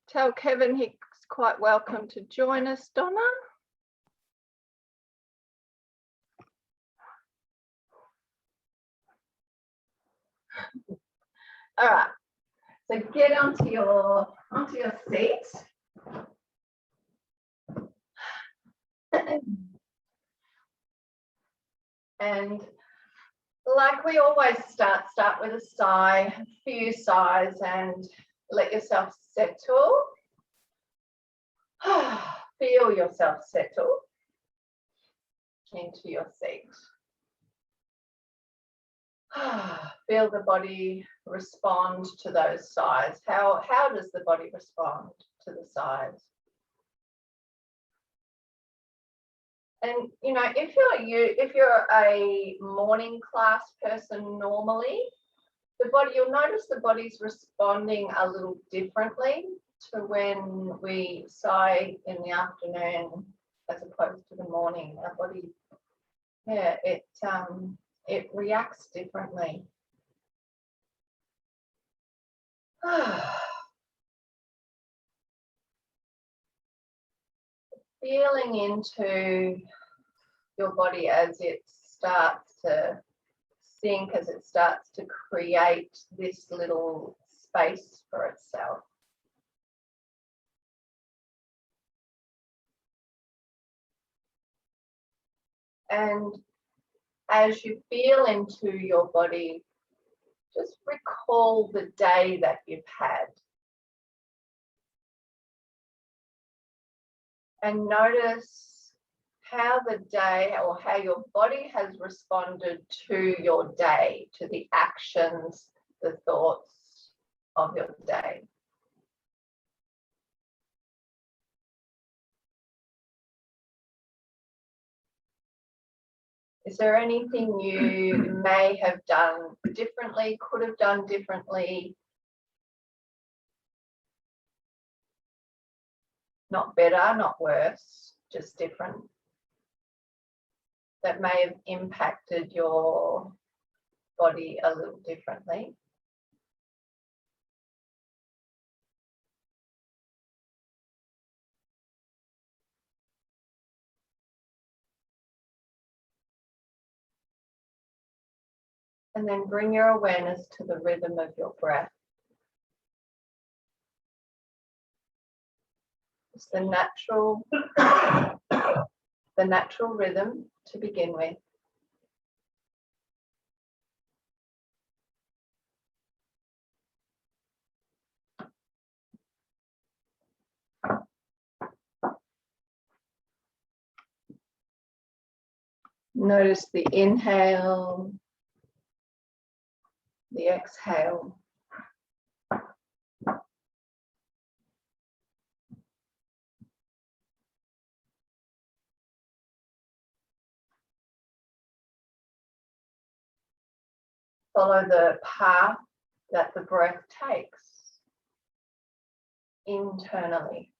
Tell Kevin he's quite welcome to join us, Donna. All right, so get onto your seat. And like we always start with a sigh, a few sighs, and let yourself settle. Feel yourself settle into your seat. Feel the body respond to those sighs. How does the body respond to the sighs? And you know, if you're a morning class person normally, you'll notice the body's responding a little differently to when we sigh in the afternoon as opposed to the morning. Our body, yeah, it reacts differently. Feeling into your body as it starts to sink, as it starts to create this little space for itself. And as you feel into your body, just recall the day that you've had. And notice how the day or how your body has responded to your day, to the actions, the thoughts of your day. Is there anything you may have done differently, could have done differently? Not better, not worse, just different. That may have impacted your body a little differently. And then bring your awareness to the rhythm of your breath. It's the natural rhythm to begin with. Notice the inhale, the exhale. Follow the path that the breath takes internally.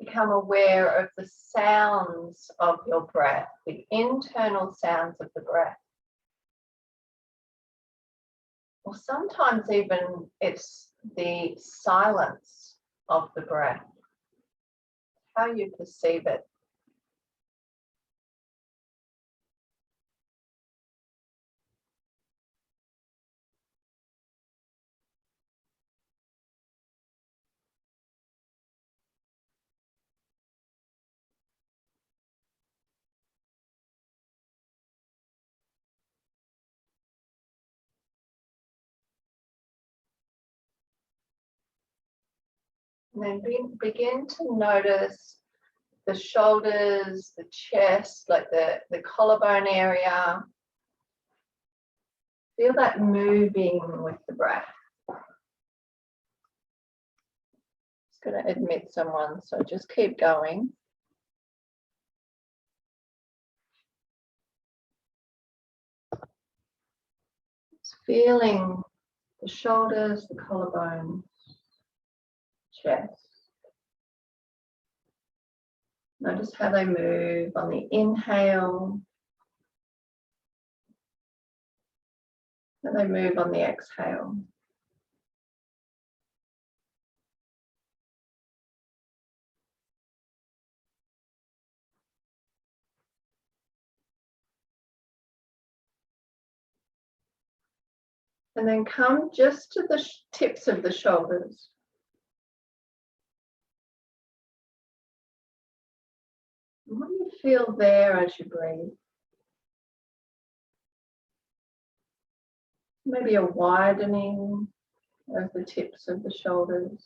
Become aware of the sounds of your breath, the internal sounds of the breath. Or sometimes even it's the silence of the breath, how you perceive it. And then begin to notice the shoulders, the chest, like the collarbone area. Feel that moving with the breath. Just going to admit someone, so just keep going. Feeling the shoulders, the collarbones, chest. Notice how they move on the inhale, how they move on the exhale. And then come just to the tips of the shoulders. What do you feel there as you breathe? Maybe a widening of the tips of the shoulders.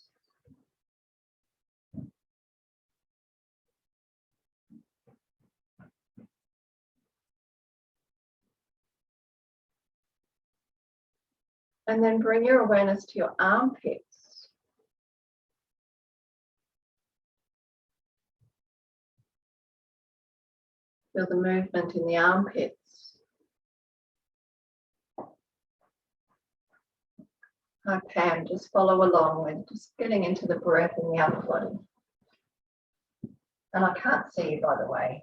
And then bring your awareness to your armpits. Feel the movement in the armpits. Okay, and just follow along with just getting into the breath in the upper body. And I can't see you, by the way.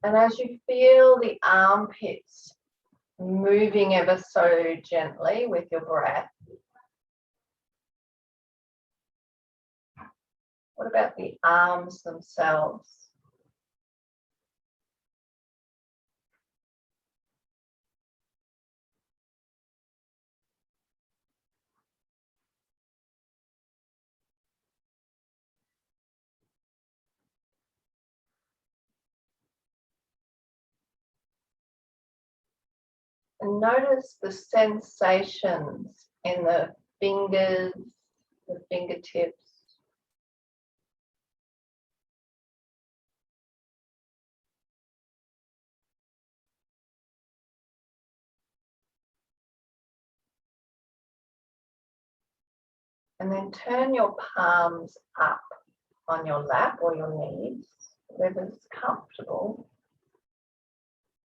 And as you feel the armpits moving ever so gently with your breath, what about the arms themselves? And notice the sensations in the fingers, the fingertips. And then turn your palms up on your lap or your knees, whatever's comfortable.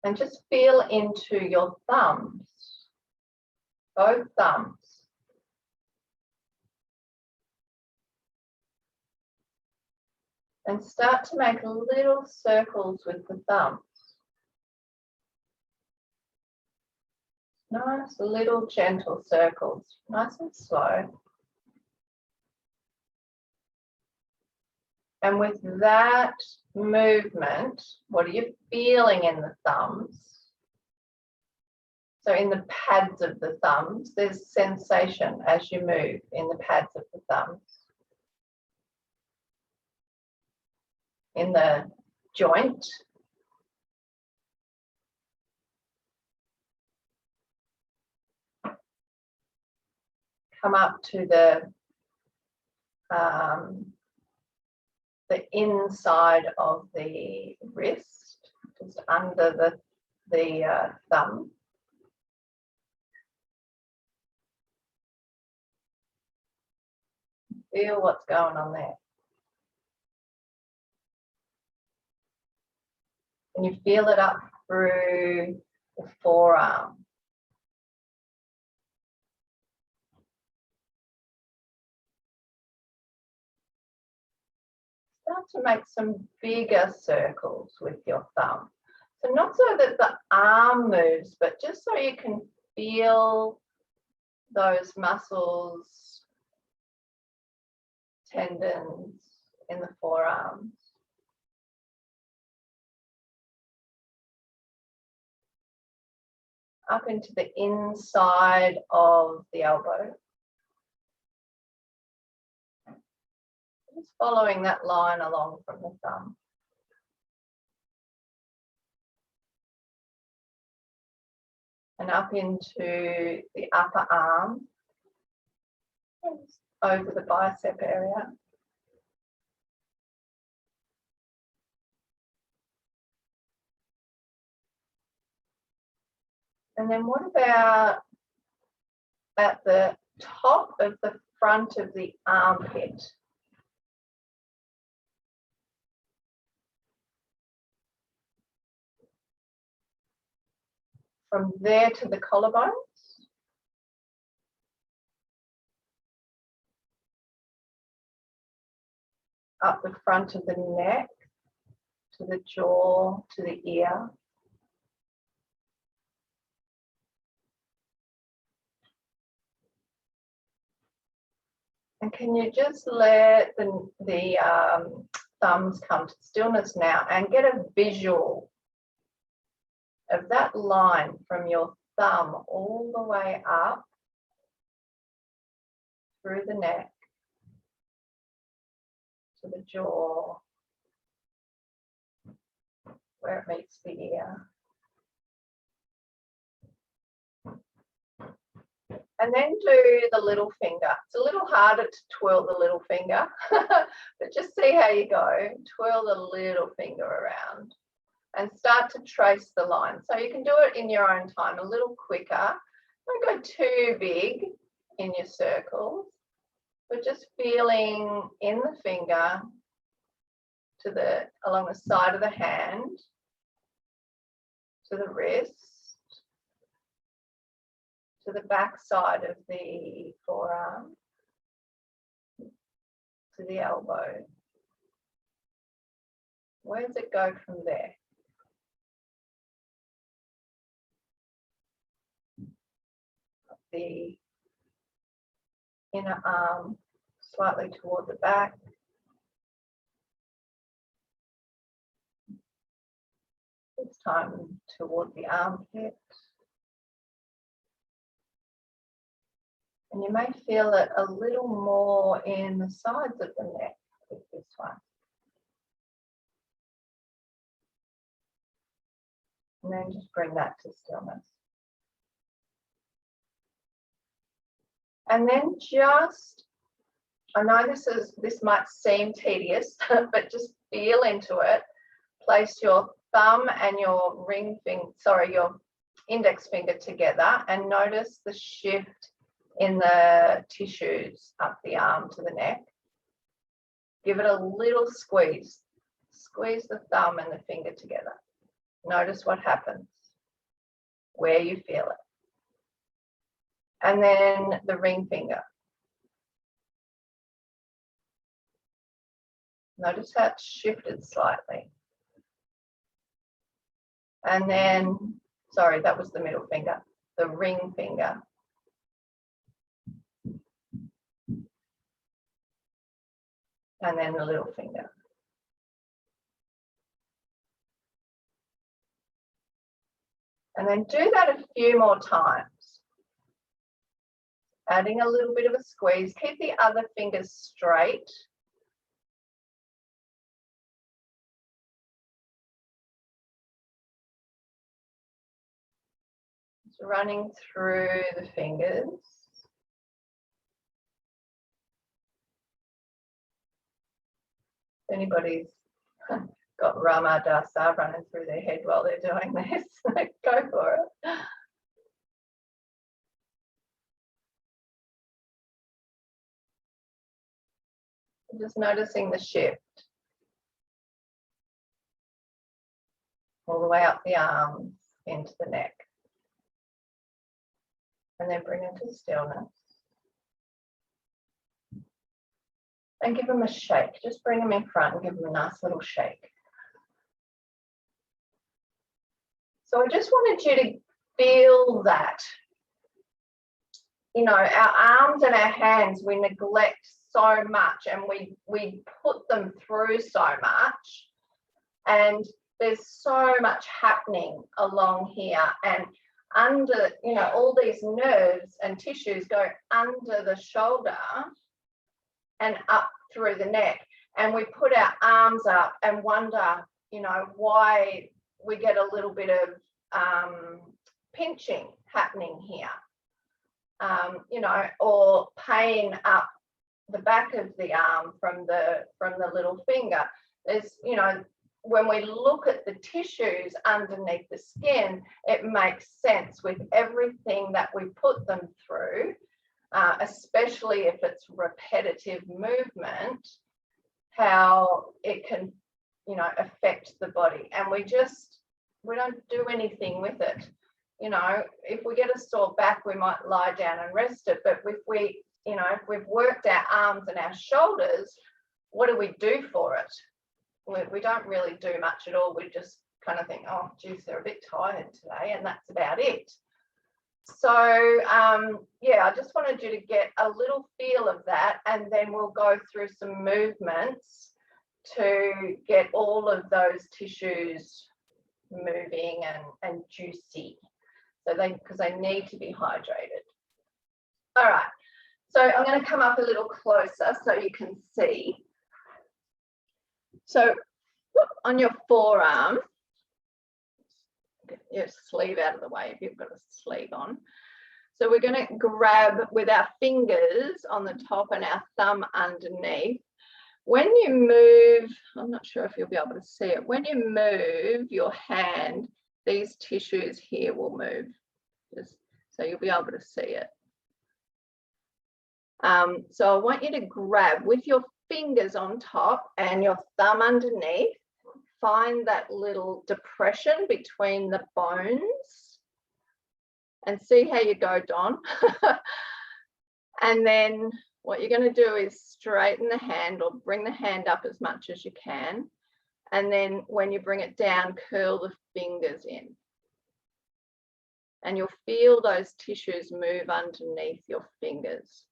And just feel into your thumbs, both thumbs. And start to make little circles with the thumbs. Nice little gentle circles, nice and slow. And with that movement, what are you feeling in the thumbs? So in the pads of the thumbs, there's sensation as you move in the pads of the thumbs. In the joint. Come up to the inside of the wrist, just under the thumb. Feel what's going on there. And you feel it up through the forearm. Start to make some bigger circles with your thumb. So not so that the arm moves, but just so you can feel those muscles, tendons in the forearms. Up into the inside of the elbow. Just following that line along from the thumb. And up into the upper arm, over the bicep area. And then what about at the top of the front of the armpit? from there to the collarbones. Up the front of the neck, to the jaw, to the ear. And can you just let the thumbs come to stillness now and get a visual of that line from your thumb all the way up through the neck to the jaw, where it meets the ear. And then do the little finger. It's a little harder to twirl the little finger, but just see how you go. Twirl the little finger around and start to trace the line. So you can do it in your own time, a little quicker. Don't go too big in your circles, but just feeling in the finger to along the side of the hand, to the wrist, to the back side of the forearm, to the elbow. Where does it go from there? Up the inner arm, slightly toward the back. This time toward the armpit. And you may feel it a little more in the sides of the neck with this one. And then just bring that to stillness. And then just, I know this might seem tedious, but just feel into it. Place your thumb and your your index finger together and notice the shift in the tissues up the arm to the neck. Give it a little squeeze. Squeeze the thumb and the finger together. Notice what happens, where you feel it. And then the ring finger. Notice how it's shifted slightly. And then, sorry, that was the middle finger, the ring finger. And then the little finger. And then do that a few more times. Adding a little bit of a squeeze. Keep the other fingers straight. Just running through the fingers. If anybody's got Rama Dasa running through their head while they're doing this, go for it. Just noticing the shift all the way up the arms into the neck. And then bring it to stillness. And give them a shake. Just bring them in front and give them a nice little shake. So I just wanted you to feel that. You know, our arms and our hands, we neglect so much and we put them through so much. And there's so much happening along here. And under, you know, all these nerves and tissues go under the shoulder and up through the neck, and we put our arms up and wonder, you know, why we get a little bit of pinching happening here, you know, or pain up the back of the arm from the little finger. There's, you know, when we look at the tissues underneath the skin, it makes sense with everything that we put them through. Especially if it's repetitive movement, how it can, you know, affect the body. And we don't do anything with it. you know, if we get a sore back, we might lie down and rest it. But if we, you know, if we've worked our arms and our shoulders, what do we do for it? We don't really do much at all. We just kind of think, oh, geez, they're a bit tired today, and that's about it. So, yeah, I just wanted you to get a little feel of that, and then we'll go through some movements to get all of those tissues moving and juicy. So because they need to be hydrated. All right, so I'm going to come up a little closer so you can see. So on your forearm, get your sleeve out of the way if you've got a sleeve on. So we're going to grab with our fingers on the top and our thumb underneath. When you move, I'm not sure if you'll be able to see it. When you move your hand, these tissues here will move. Just so you'll be able to see it. So I want you to grab with your fingers on top and your thumb underneath. Find that little depression between the bones and see how you go, Don. And then what you're going to do is straighten the hand or bring the hand up as much as you can. And then when you bring it down, curl the fingers in. And you'll feel those tissues move underneath your fingers.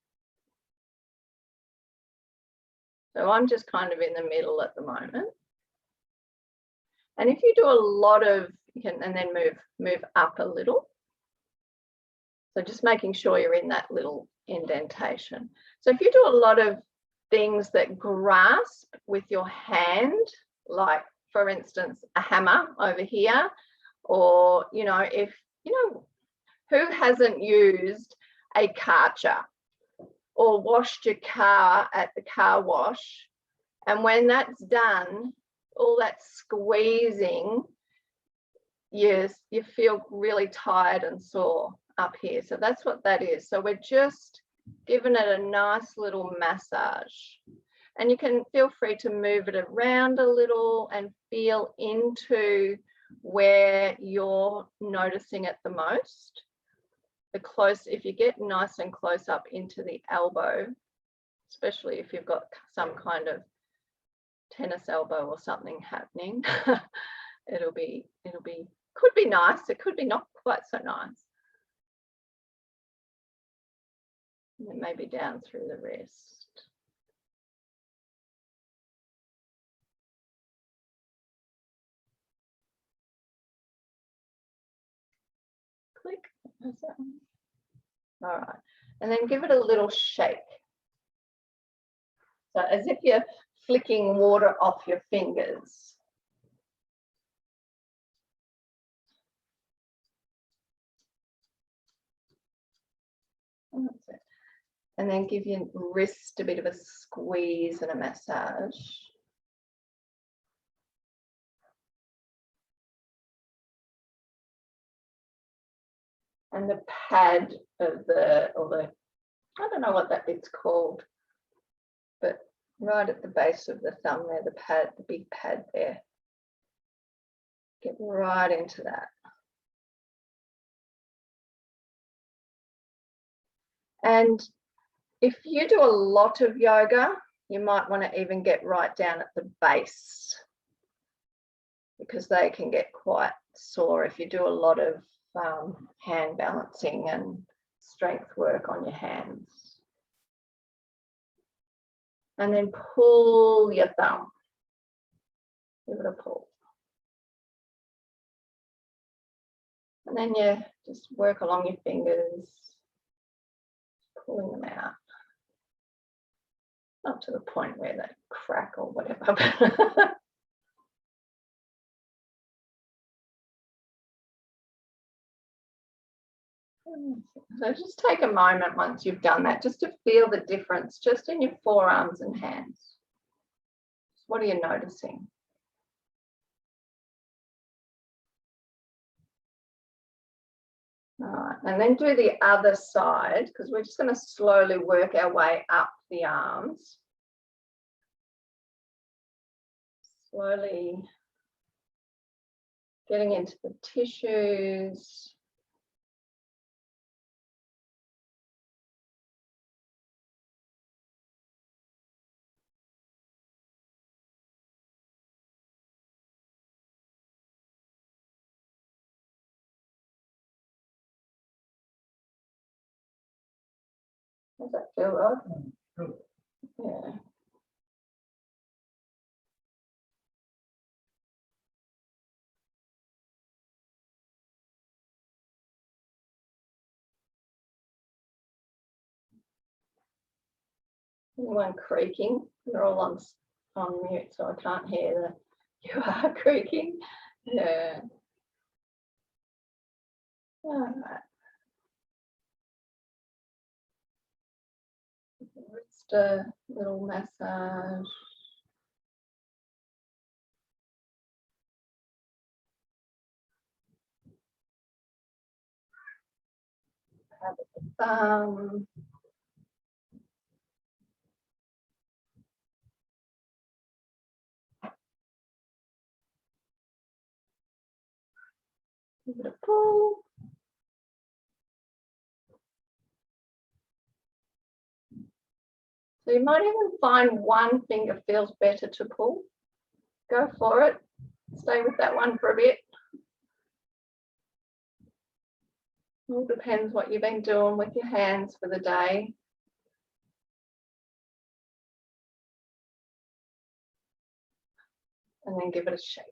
So I'm just kind of in the middle at the moment. And if you do a lot of, you can, and then move up a little. So just making sure you're in that little indentation. So if you do a lot of things that grasp with your hand, like for instance, a hammer over here, or, you know, if, you know, who hasn't used a karcher or washed your car at the car wash? And when that's done, all that squeezing, yes, you feel really tired and sore up here. So that's what that is. So we're just giving it a nice little massage. And you can feel free to move it around a little and feel into where you're noticing it the most. The close, if you get nice and close up into the elbow, especially if you've got some kind of tennis elbow or something happening, it'll be, could be nice, it could be not quite so nice. And maybe down through the wrist. Click. All right, and then give it a little shake. So as if you're flicking water off your fingers. And that's it. And then give your wrist a bit of a squeeze and a massage. And the pad of the, or the, I don't know what that bit's called, but right at the base of the thumb there, the pad, the big pad there. Get right into that. And if you do a lot of yoga, you might want to even get right down at the base, because they can get quite sore if you do a lot of hand balancing and strength work on your hands. And then pull your thumb. Give it a pull. And then you just work along your fingers, pulling them out. Not to the point where they crack or whatever. So just take a moment once you've done that, just to feel the difference just in your forearms and hands. What are you noticing? All right, and then do the other side, because we're just going to slowly work our way up the arms. Slowly getting into the tissues. Does that feel right? Yeah. Anyone creaking? You're all on mute, so I can't hear that. You are creaking. Yeah. All right. Just a little massage. Have the thumb. Give it a pull. So you might even find one finger feels better to pull. Go for it. Stay with that one for a bit. It all depends what you've been doing with your hands for the day. And then give it a shake.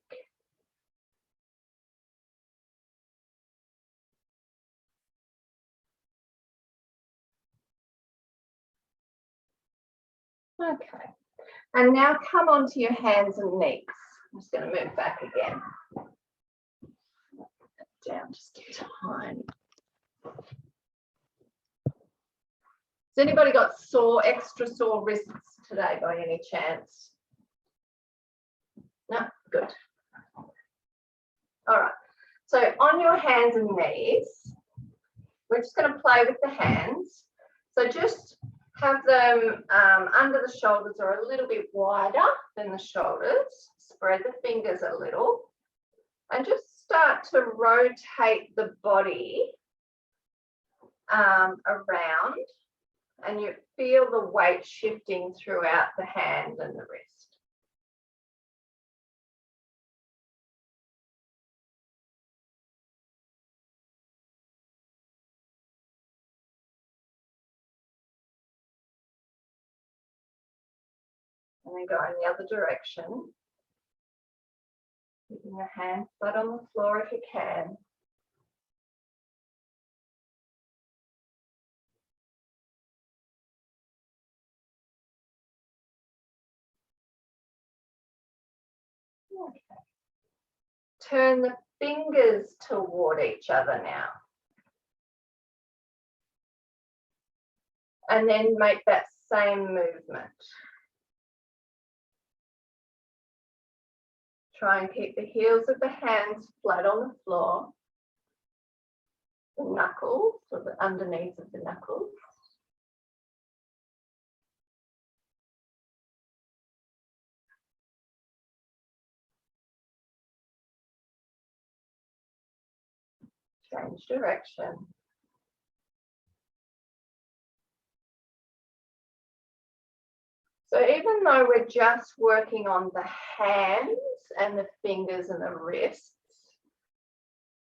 Okay. And now come onto your hands and knees. I'm just going to move back again. Down just a tiny. Has anybody got extra sore wrists today by any chance? No, good. All right. So on your hands and knees, we're just going to play with the hands. So just have them under the shoulders or a little bit wider than the shoulders. Spread the fingers a little and just start to rotate the body around, and you feel the weight shifting throughout the hand and the wrist. And then go in the other direction. Keeping your hand flat on the floor if you can. Okay. Turn the fingers toward each other now. And then make that same movement. Try and keep the heels of the hands flat on the floor. The knuckles, or the underneath of the knuckles. Change direction. So even though we're just working on the hands and the fingers and the wrists,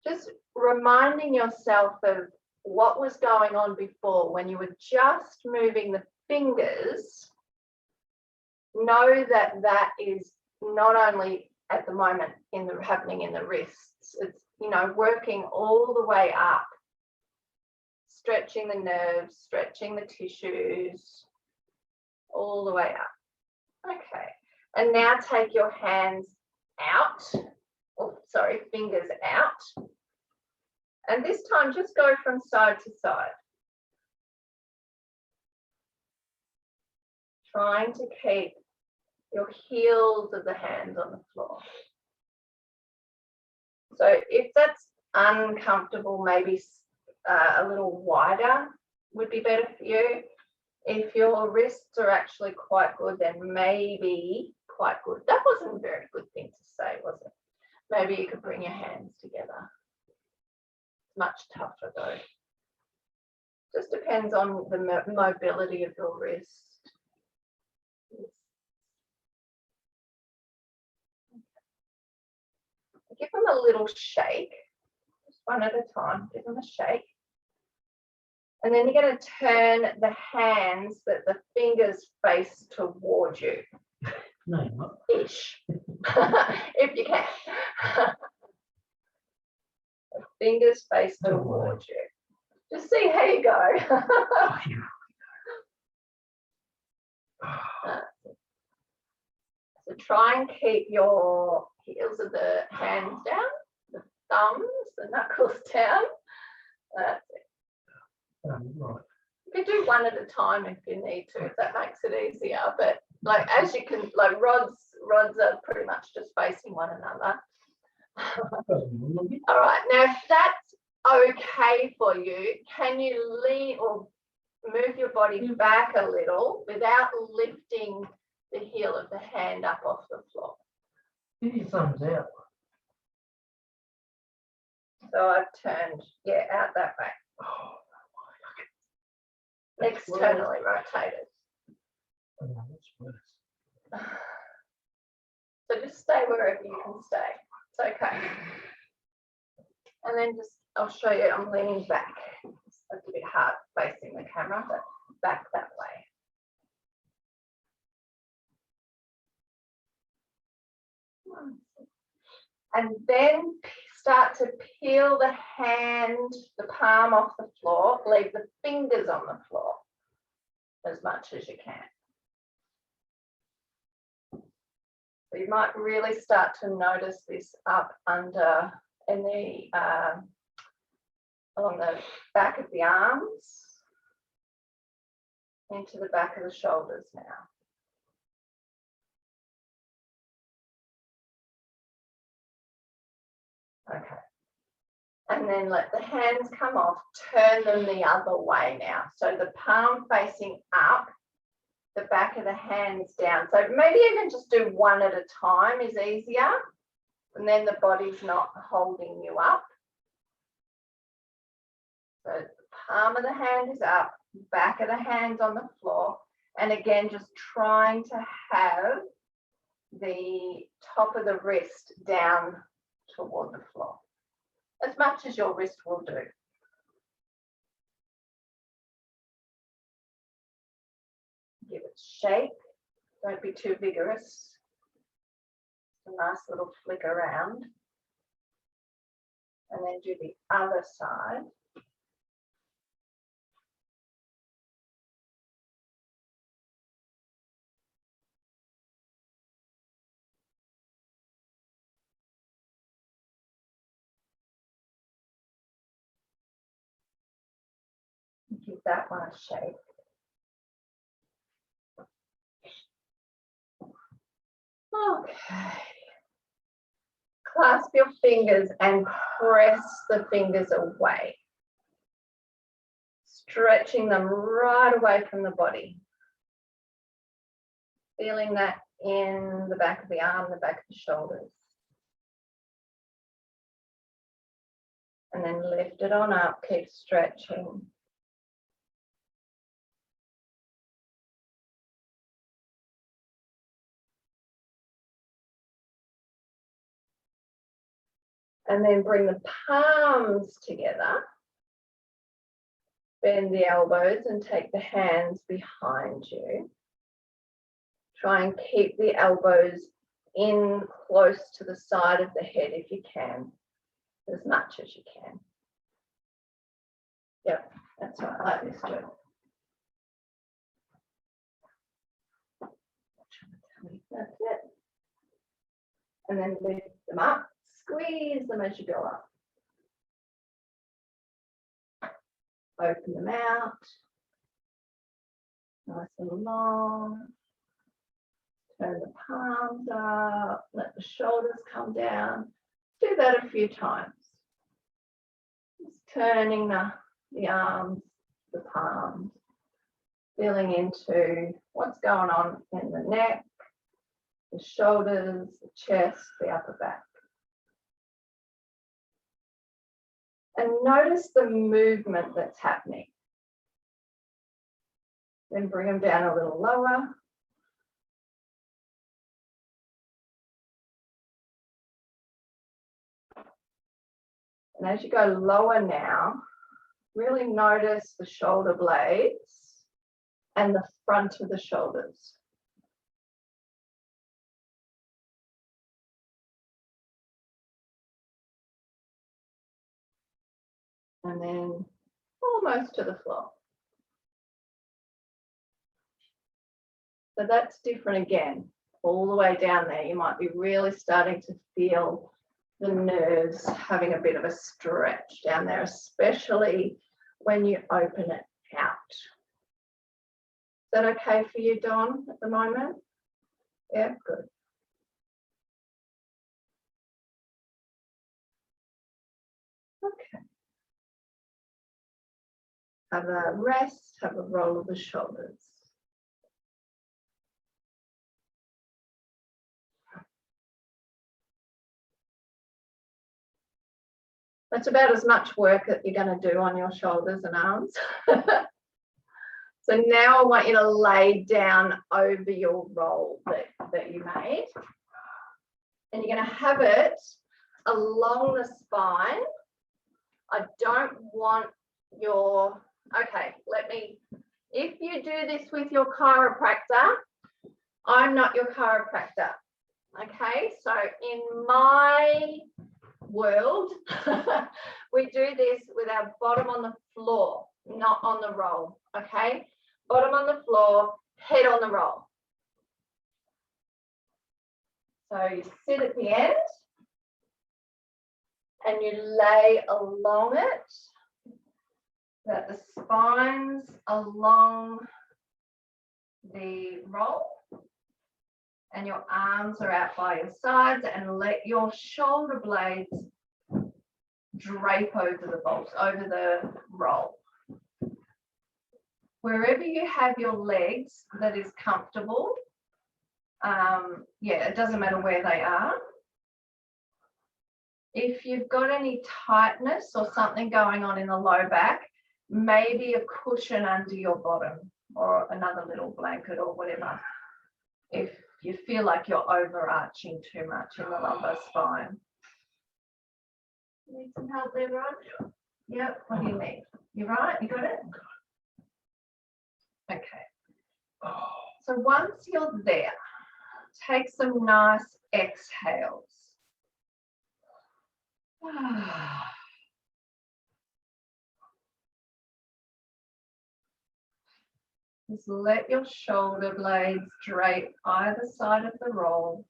just reminding yourself of what was going on before when you were just moving the fingers. Know that that is not only at the moment happening in the wrists, it's, you know, working all the way up, stretching the nerves, stretching the tissues, all the way up. Okay, and now take your hands out, fingers out, and this time just go from side to side, trying to keep your heels of the hands on the floor. So if that's uncomfortable, maybe a little wider would be better for you. If your wrists are actually quite good, then maybe quite good. That wasn't a very good thing to say, was it? Maybe you could bring your hands together. It's much tougher though. Just depends on the mobility of your wrist. Give them a little shake, just one at a time. Give them a shake. And then you're going to turn the hands that the fingers face towards you. No, you're not. Ish. If you can. The fingers face towards you. Just see how you go. So try and keep your heels of the hands down, the thumbs, the knuckles down. That's it. Right. You can do one at a time if you need to, if that makes it easier. But like as you can, like rods are pretty much just facing one another. All right, now if that's okay for you, can you lean or move your body back a little without lifting the heel of the hand up off the floor? Get your thumbs out. So I've turned, yeah, out that way. Oh, Externally rotated. oh, that's worse. So just stay wherever you can stay. It's okay. And then just, I'll show you, I'm leaning back. It's a bit hard facing the camera, but back that way. And then start to peel the hand, the palm off the floor, leave the fingers on the floor as much as you can. So you might really start to notice this up under in the along the back of the arms, into the back of the shoulders now. Okay. And then let the hands come off, turn them the other way now. So the palm facing up, the back of the hands down. So maybe even just do one at a time is easier. And then the body's not holding you up. So the palm of the hand is up, back of the hands on the floor. And again, just trying to have the top of the wrist down toward the floor, as much as your wrist will do. Give it shape, don't be too vigorous. A nice little flick around. And then do the other side. Give that one a shake. Okay. Clasp your fingers and press the fingers away. Stretching them right away from the body. Feeling that in the back of the arm, the back of the shoulders. And then lift it on up, keep stretching. And then bring the palms together. Bend the elbows and take the hands behind you. Try and keep the elbows in close to the side of the head if you can, as much as you can. Yep, that's right, like this, do it. That's it. And then lift them up, squeeze them as you go up. Open them out. Nice and long. Turn the palms up, let the shoulders come down. Do that a few times. Just turning the arms, the palms, feeling into what's going on in the neck, the shoulders, the chest, the upper back. And notice the movement that's happening. Then bring them down a little lower. And as you go lower now, Really notice the shoulder blades and the front of the shoulders. And then almost to the floor. So that's different again, all the way down there. You might be really starting to feel the nerves having a bit of a stretch down there, especially when you open it out. Is that okay for you, Dawn, at the moment? Yeah, good. Okay. Have a rest, have a roll of the shoulders. That's about as much work that you're going to do on your shoulders and arms. So now I want you to lay down over your roll that you made. And you're going to have it along the spine. I don't want your, okay, if you do this with your chiropractor, I'm not your chiropractor. Okay, so in my world, we do this with our bottom on the floor, not on the roll. Okay, bottom on the floor, head on the roll. So you sit at the end and you lay along it, that the spine's along the roll and your arms are out by your sides, and let your shoulder blades drape over the bolts, over the roll. Wherever you have your legs that is comfortable, yeah, it doesn't matter where they are. If you've got any tightness or something going on in the low back, maybe a cushion under your bottom or another little blanket or whatever. If you feel like you're overarching too much in the lumbar spine. Need some help there, Raj? Yep, what do you need? You right? You got it? Okay. So once you're there, take some nice exhales. Just let your shoulder blades drape either side of the roll.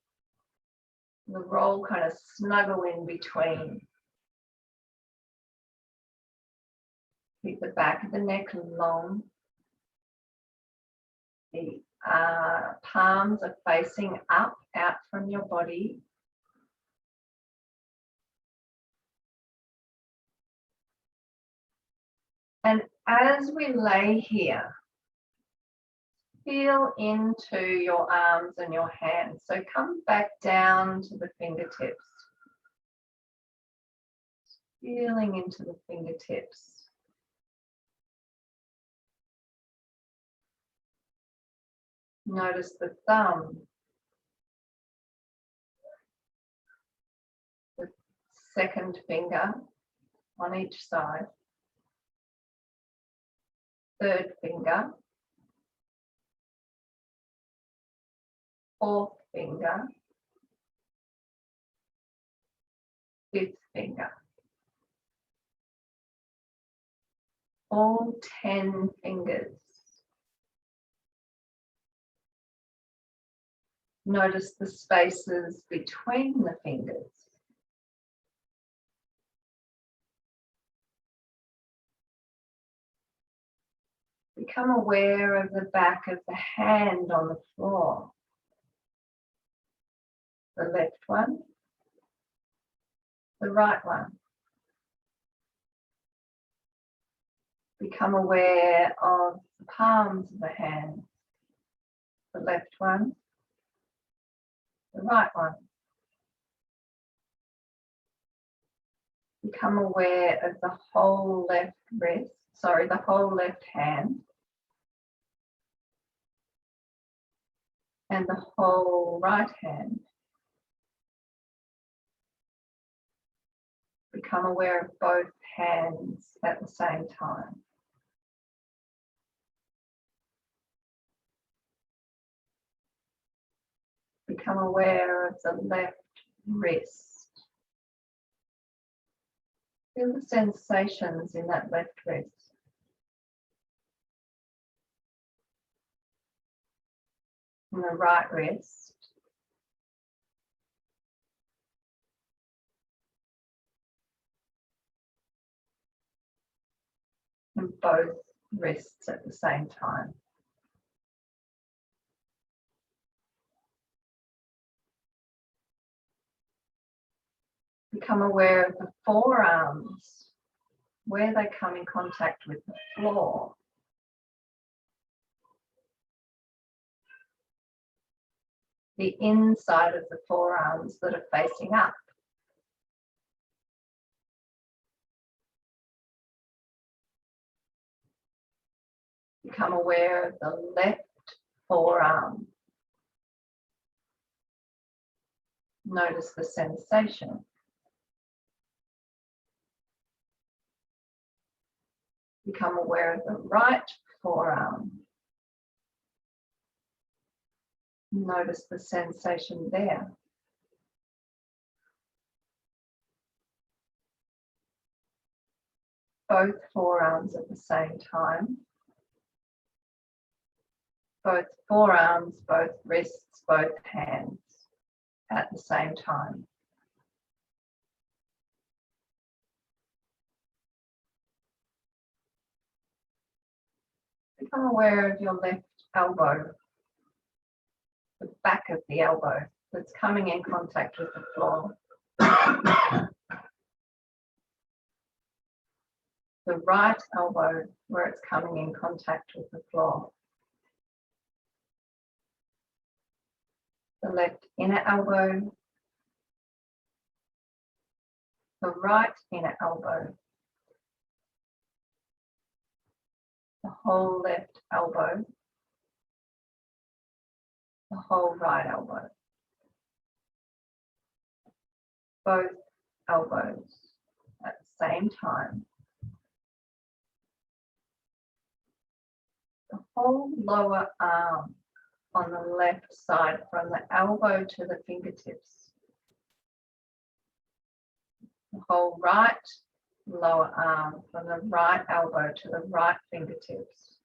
The roll kind of snuggle in between. Keep the back of the neck long. The palms are facing up, out from your body. And as we lay here, feel into your arms and your hands. So come back down to the fingertips. Feeling into the fingertips. Notice the thumb. The second finger on each side. Third finger. Fourth finger. Fifth finger. All 10 fingers. Notice the spaces between the fingers. Become aware of the back of the hand on the floor. The left one, the right one. Become aware of the palms of the hand. The left one, the right one. Become aware of the whole left wrist, the whole left hand. And the whole right hand. Become aware of both hands at the same time. Become aware of the left wrist. Feel the sensations in that left wrist. And the right wrist. And both wrists at the same time. Become aware of the forearms, where they come in contact with the floor. The inside of the forearms that are facing up. Become aware of the left forearm. Notice the sensation. Become aware of the right forearm. Notice the sensation there. Both forearms at the same time. Both forearms, both wrists, both hands at the same time. Become aware of your left elbow, the back of the elbow that's coming in contact with the floor. The right elbow where it's coming in contact with the floor. The left inner elbow. The right inner elbow. The whole left elbow. The whole right elbow. Both elbows at the same time. The whole lower arm on the left side from the elbow to the fingertips. The whole right lower arm from the right elbow to the right fingertips.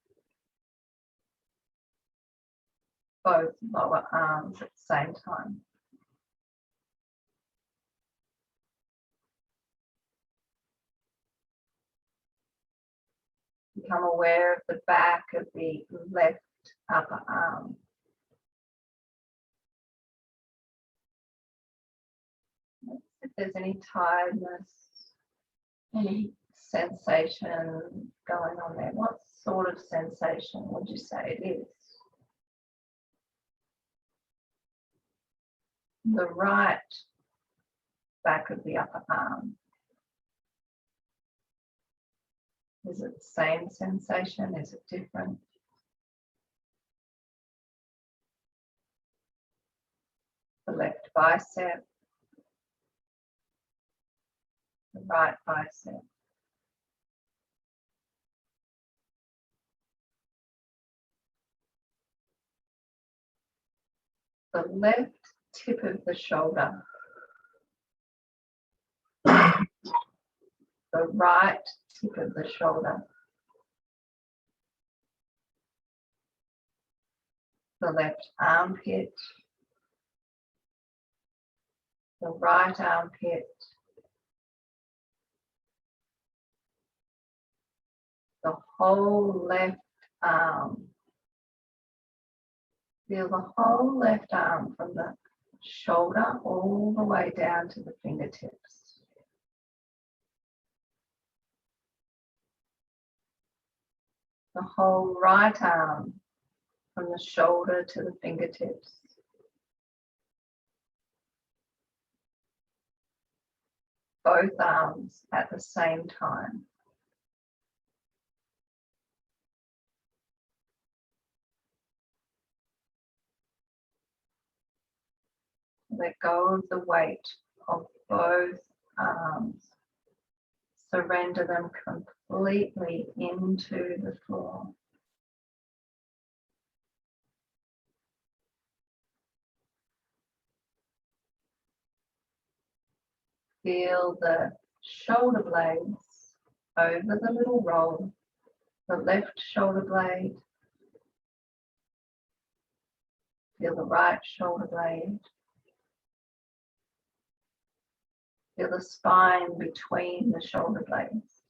Both lower arms at the same time. Become aware of the back of the left upper arm. If there's any tiredness, any sensation going on there, what sort of sensation would you say it is? The right back of the upper arm. Is it the same sensation? Is it different? The left bicep. The right bicep. The left tip of the shoulder. The right tip of the shoulder. The left armpit. The right armpit. The whole left arm. Feel the whole left arm from the shoulder all the way down to the fingertips. The whole right arm from the shoulder to the fingertips. Both arms at the same time. Let go of the weight of both arms surrender them completely into the floor. Feel the shoulder blades over the little roll, the left shoulder blade. Feel the right shoulder blade. Feel the spine between the shoulder blades.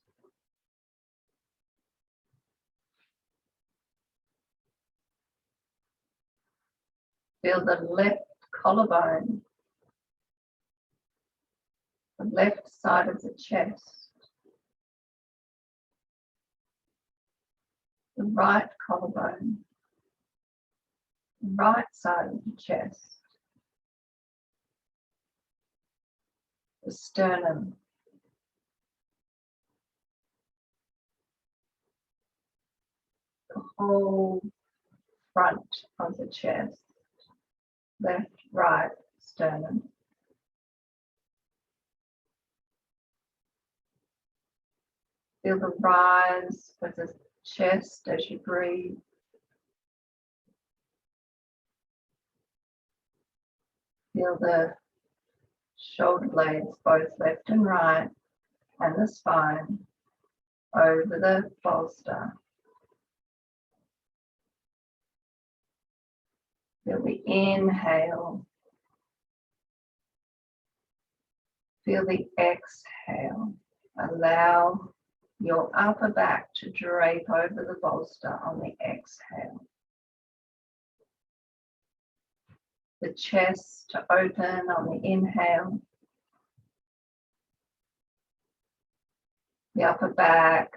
Feel the left collarbone, the left side of the chest, the right collarbone, the right side of the chest, the sternum, the whole front of the chest, left, right sternum. Feel the rise of the chest as you breathe. Feel the shoulder blades, both left and right, and the spine over the bolster. Feel the inhale. Feel the exhale. Allow your upper back to drape over the bolster on the exhale. The chest to open on the inhale. The upper back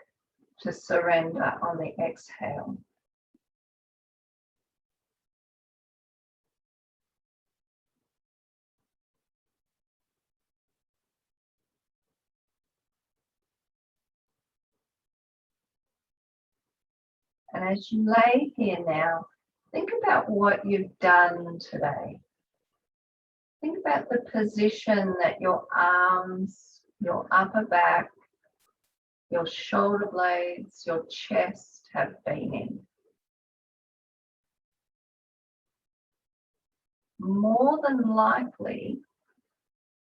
to surrender on the exhale. And as you lay here now, think about what you've done today. Think about the position that your arms, your upper back, your shoulder blades, your chest have been in. More than likely,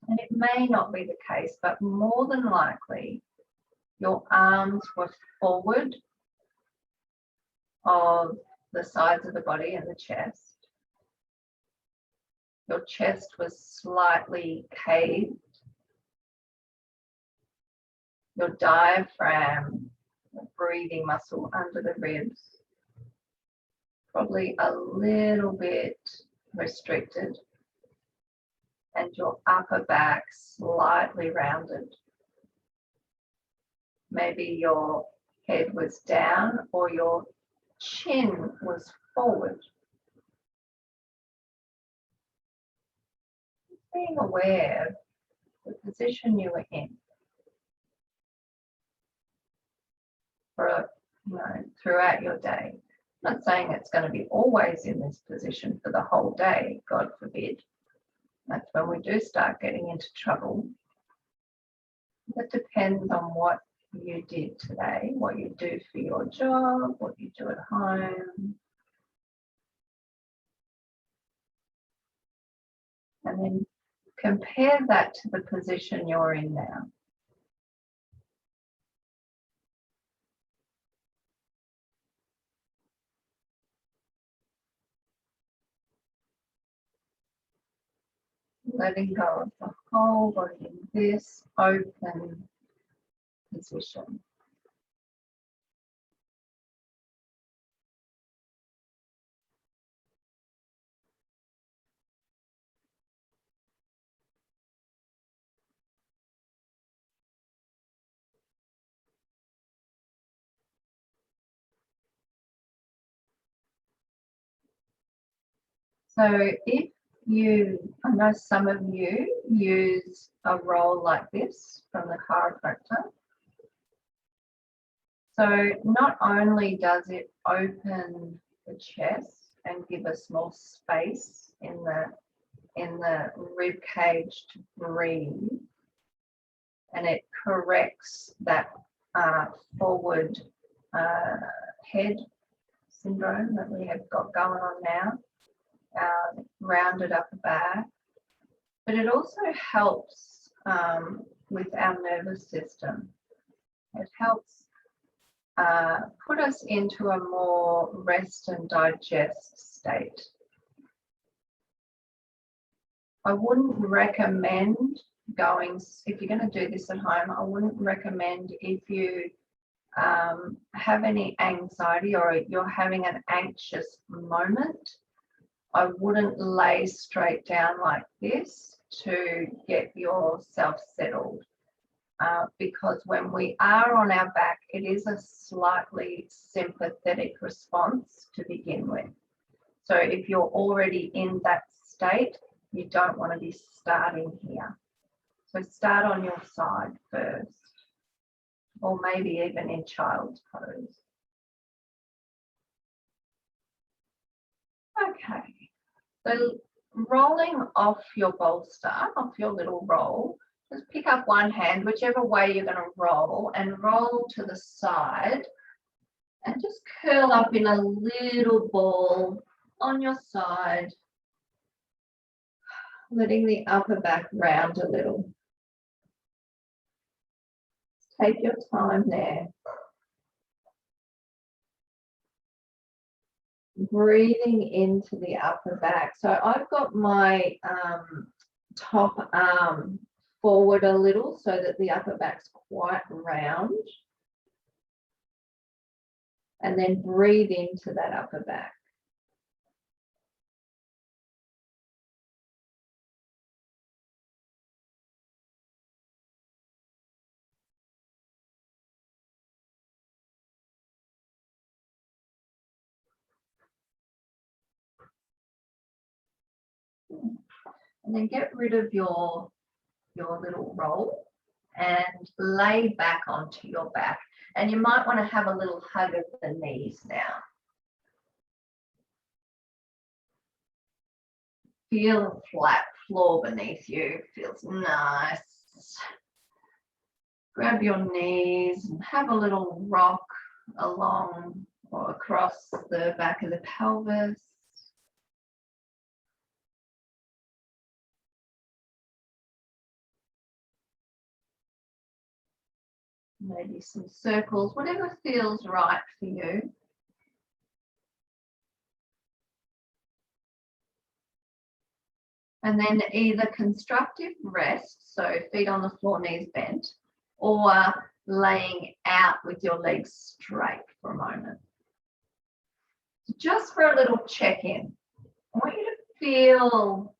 and it may not be the case, but more than likely, your arms were forward of the sides of the body and the chest. Your chest was slightly caved. Your diaphragm, the breathing muscle under the ribs, probably a little bit restricted. And your upper back slightly rounded. Maybe your head was down or your chin was forward. Being aware of the position you were in for, throughout your day. I'm not saying it's going to be always in this position for the whole day, God forbid. That's when we do start getting into trouble. It depends on what you did today, what you do for your job, what you do at home. And then compare that to the position you're in now. Letting go of the whole body in this open position. So if I know some of you use a roll like this from the chiropractor. So not only does it open the chest and give us more space in the rib cage to breathe, and it corrects that forward head syndrome that we have got going on now, rounded upper back. But it also helps with our nervous system. It helps put us into a more rest and digest state. I wouldn't recommend going, if you're going to do this at home, I wouldn't recommend if you have any anxiety or you're having an anxious moment, I wouldn't lay straight down like this to get yourself settled. Because when we are on our back, it is a slightly sympathetic response to begin with. So if you're already in that state, you don't want to be starting here. So start on your side first, or maybe even in child's pose. Okay, so rolling off your bolster, off your little roll, just pick up one hand, whichever way you're going to roll, and roll to the side and just curl up in a little ball on your side, letting the upper back round a little. Take your time there. Breathing into the upper back. So I've got my top arm forward a little so that the upper back's quite round. And then breathe into that upper back. And then get rid of your little roll and lay back onto your back. And you might want to have a little hug of the knees now. Feel the flat floor beneath you. Feels nice. Grab your knees and have a little rock along or across the back of the pelvis. Maybe some circles, whatever feels right for you. And then either constructive rest, so feet on the floor, knees bent, or laying out with your legs straight for a moment. Just for a little check-in, I want you to feel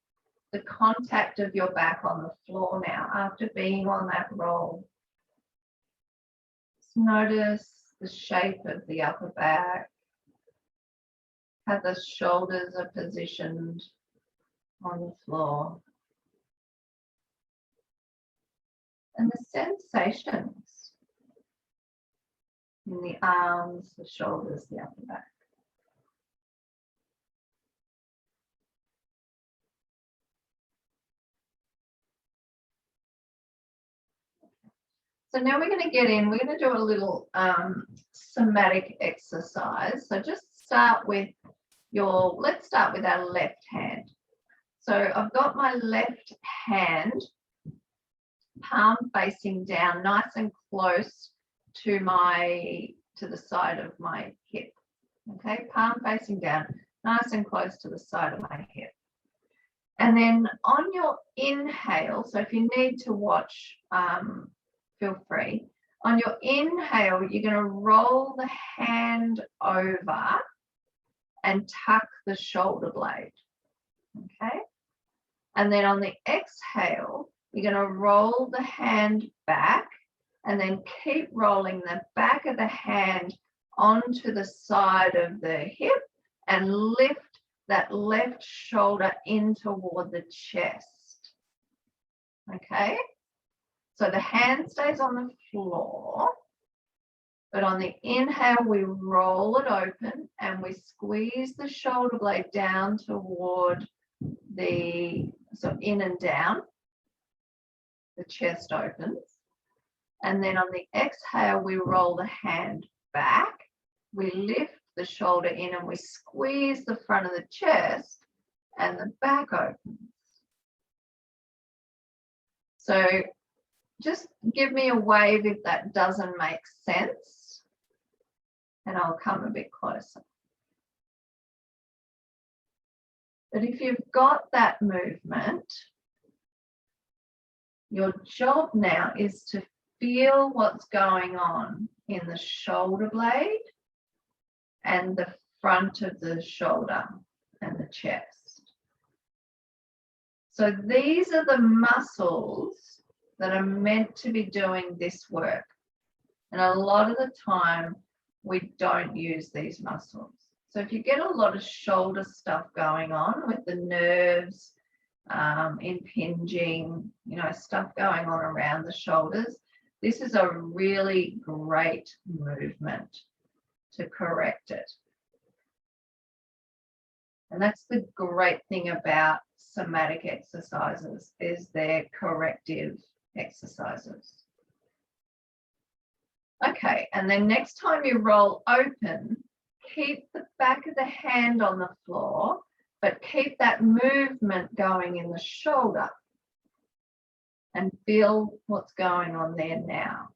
the contact of your back on the floor now after being on that roll. Just notice the shape of the upper back, how the shoulders are positioned on the floor, and the sensations in the arms, the shoulders, the upper back. So now we're going to get in, we're going to do a little somatic exercise. So just start with let's start with our left hand. So I've got my left hand, palm facing down, nice and close to the side of my hip. Okay, palm facing down, nice and close to the side of my hip. And then on your inhale, so if you need to watch, feel free. On your inhale, you're going to roll the hand over and tuck the shoulder blade. Okay. And then on the exhale, you're going to roll the hand back and then keep rolling the back of the hand onto the side of the hip and lift that left shoulder in toward the chest. Okay. So the hand stays on the floor, but on the inhale, we roll it open and we squeeze the shoulder blade down toward so in and down, the chest opens. And then on the exhale, we roll the hand back. We lift the shoulder in and we squeeze the front of the chest and the back opens. So just give me a wave if that doesn't make sense, and I'll come a bit closer. But if you've got that movement, your job now is to feel what's going on in the shoulder blade and the front of the shoulder and the chest. So these are the muscles that are meant to be doing this work. And a lot of the time, we don't use these muscles. So if you get a lot of shoulder stuff going on with the nerves, impinging, stuff going on around the shoulders, this is a really great movement to correct it. And that's the great thing about somatic exercises, is they're corrective exercises. Okay, and then next time you roll open, keep the back of the hand on the floor, but keep that movement going in the shoulder and feel what's going on there now.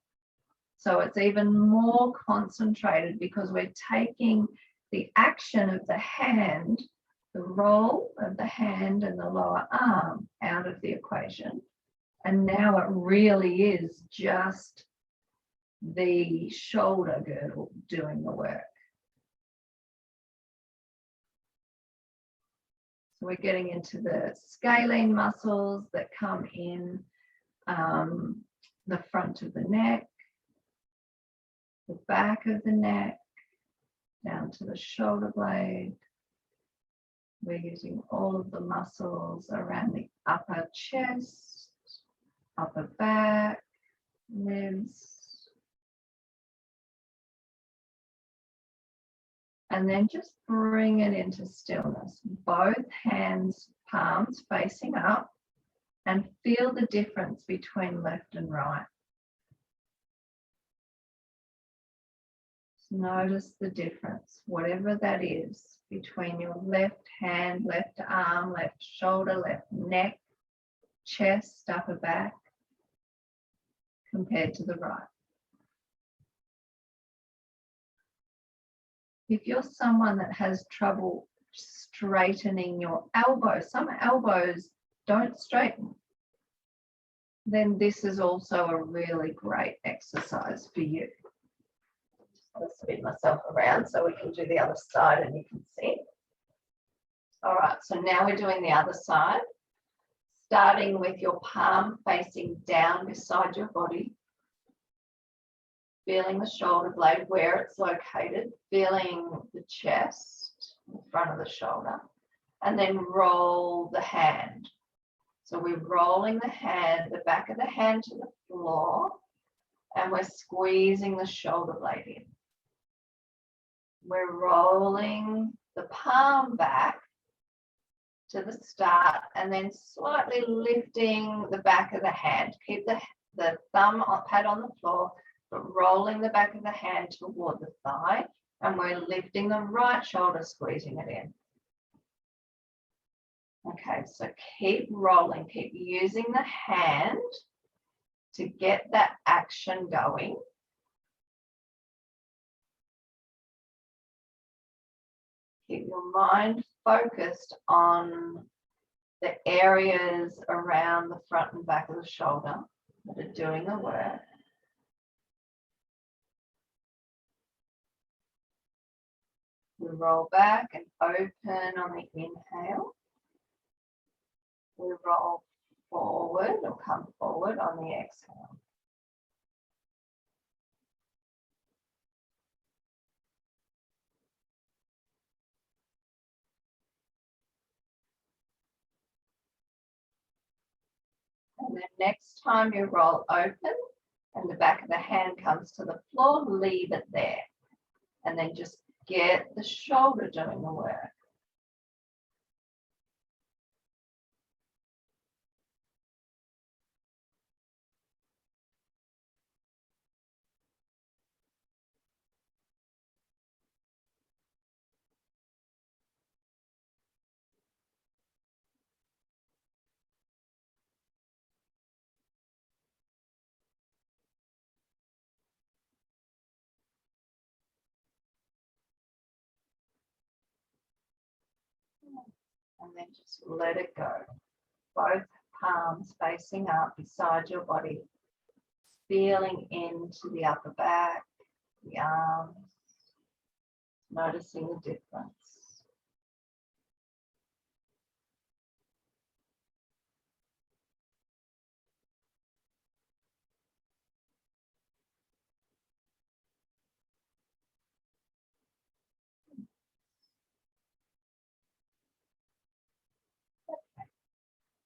So it's even more concentrated because we're taking the action of the hand, the roll of the hand and the lower arm out of the equation. And now it really is just the shoulder girdle doing the work. So we're getting into the scalene muscles that come in the front of the neck, the back of the neck, down to the shoulder blade. We're using all of the muscles around the upper chest, upper back, ribs. And then just bring it into stillness. Both hands, palms facing up, and feel the difference between left and right. Just notice the difference, whatever that is, between your left hand, left arm, left shoulder, left neck, chest, upper back, compared to the right. If you're someone that has trouble straightening your elbow, some elbows don't straighten, then this is also a really great exercise for you. I'll spin myself around so we can do the other side and you can see. All right, so now we're doing the other side, starting with your palm facing down beside your body, feeling the shoulder blade where it's located, feeling the chest, the front of the shoulder, and then roll the hand. So we're rolling the hand, the back of the hand to the floor, and we're squeezing the shoulder blade in. We're rolling the palm back to the start and then slightly lifting the back of the hand. Keep the thumb pad on the floor, but rolling the back of the hand toward the thigh, and we're lifting the right shoulder, squeezing it in. Okay, so keep rolling, keep using the hand to get that action going. Keep your mind focused on the areas around the front and back of the shoulder that are doing the work. We roll back and open on the inhale. We roll forward or come forward on the exhale. And then next time you roll open and the back of the hand comes to the floor, leave it there. And then just get the shoulder doing the work. And then just let it go. Both palms facing up beside your body, feeling into the upper back, the arms, noticing the difference.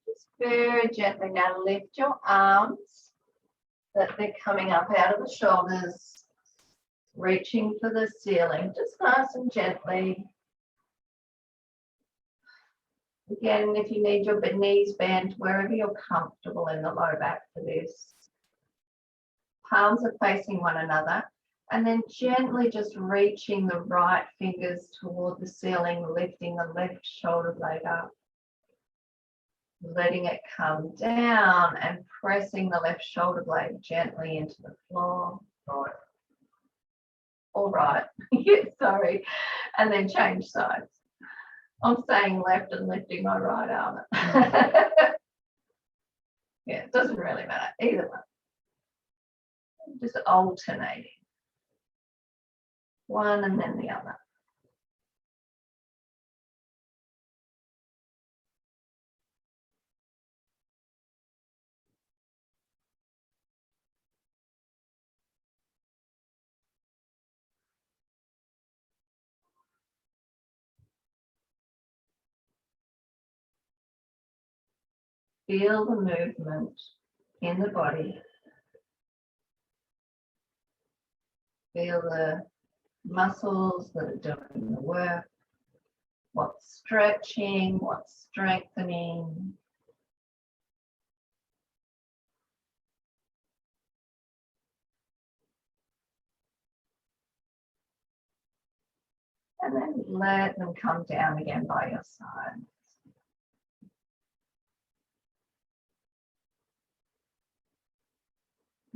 Just very gently now lift your arms, that they're coming up out of the shoulders, reaching for the ceiling, just nice and gently. Again, if you need your knees bent, wherever you're comfortable in the low back for this. Palms are facing one another, and then gently just reaching the right fingers toward the ceiling, lifting the left shoulder blade up. Letting it come down and pressing the left shoulder blade gently into the floor. Right. All right. Yeah, sorry. And then change sides. I'm saying left and lifting my right arm. Yeah, it doesn't really matter. Either one. Just alternating. One and then the other. Feel the movement in the body. Feel the muscles that are doing the work. What's stretching, what's strengthening. And then let them come down again by your side.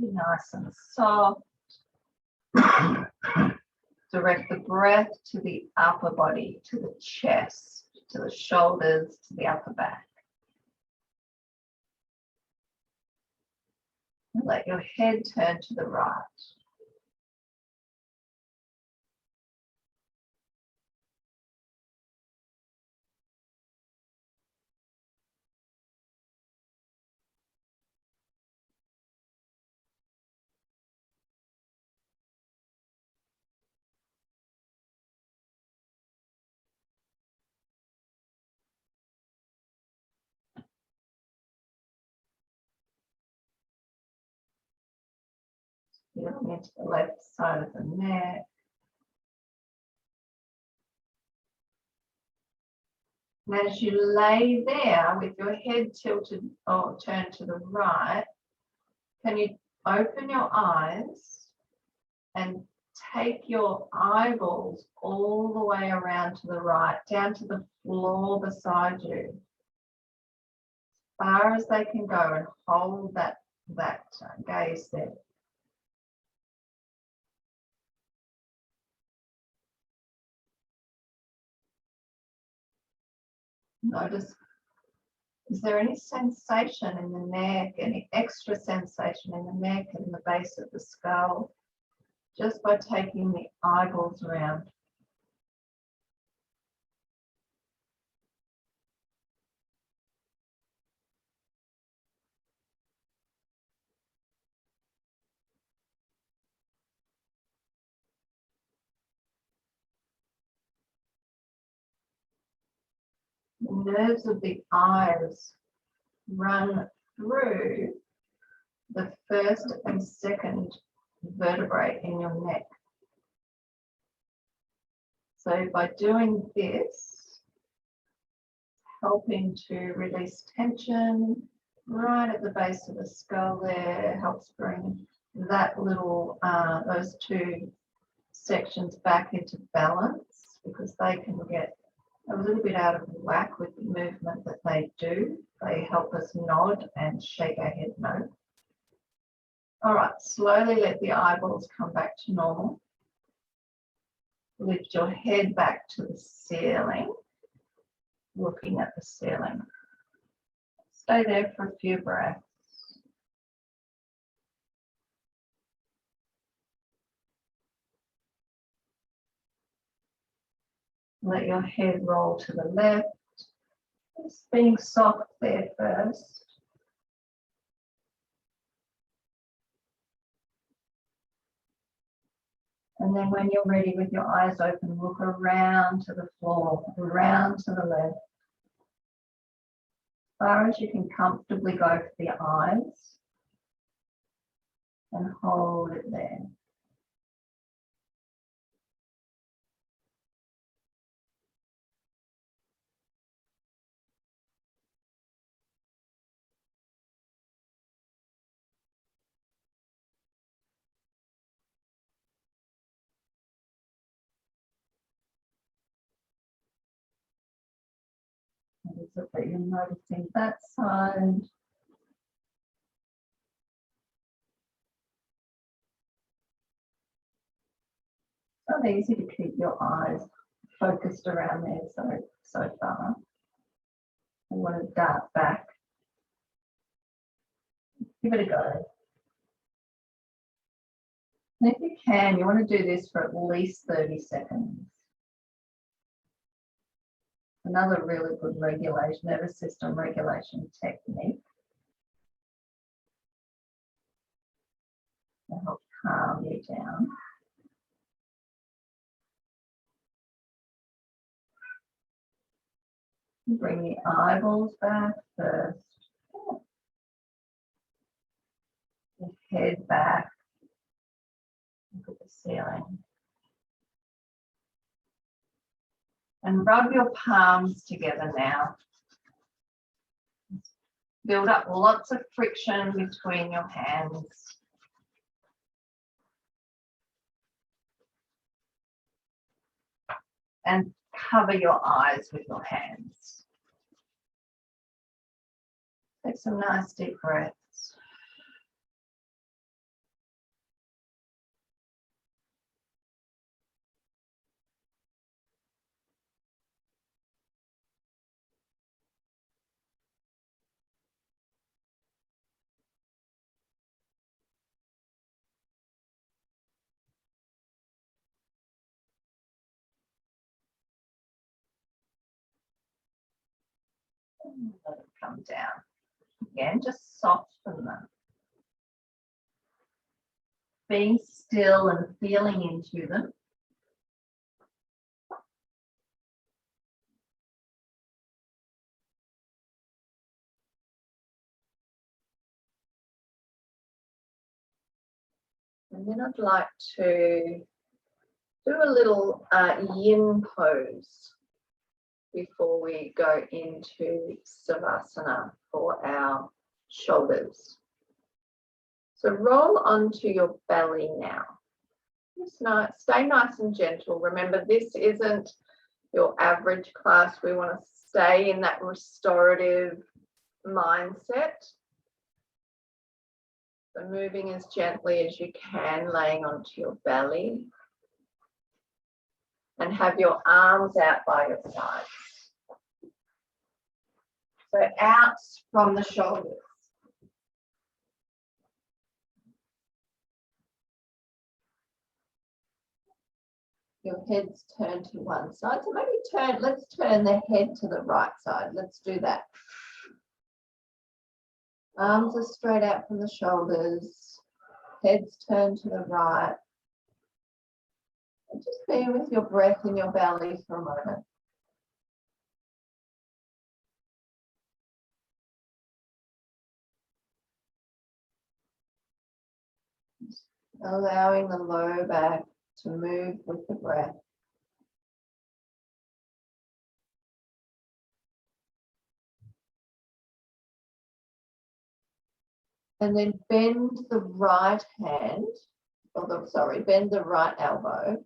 Be nice and soft. Direct the breath to the upper body, to the chest, to the shoulders, to the upper back. And let your head turn to the right. Feeling into the left side of the neck. And as you lay there with your head tilted or turned to the right, can you open your eyes and take your eyeballs all the way around to the right, down to the floor beside you, as far as they can go, and hold that gaze there. Notice, is there any sensation in the neck, any extra sensation in the neck and the base of the skull, just by taking the eyeballs around? The nerves of the eyes run through the first and second vertebrae in your neck. So by doing this, helping to release tension right at the base of the skull there, helps bring that little, those two sections back into balance, because they can get a little bit out of whack with the movement that they do. They help us nod and shake our head no. All right, slowly let the eyeballs come back to normal. Lift your head back to the ceiling. looking at the ceiling. Stay there for a few breaths. Let your head roll to the left. Just being soft there first. And then when you're ready with your eyes open, look around to the floor, around to the left. As far as you can comfortably go for the eyes. And hold it there. What is it that you're noticing that side? It's not easy to keep your eyes focused around there so far. I want to dart back. Give it a go. And if you can, you want to do this for at least 30 seconds. Another really good nervous system regulation technique to help calm you down. Bring the eyeballs back first. The head back. Look at the ceiling. And rub your palms together now. Build up lots of friction between your hands. And cover your eyes with your hands. Take some nice deep breaths. Let it come down. Again, just soften them. Being still and feeling into them. And then I'd like to do a little yin pose before we go into Savasana for our shoulders. So roll onto your belly now. Just stay nice and gentle. Remember, this isn't your average class. We want to stay in that restorative mindset. So moving as gently as you can, laying onto your belly. And have your arms out by your sides. So out from the shoulders. Your head's turned to one side. So maybe let's turn the head to the right side. Let's do that. Arms are straight out from the shoulders. Head's turned to the right. And just be with your breath in your belly for a moment. Allowing the low back to move with the breath. And then bend the right hand, bend the right elbow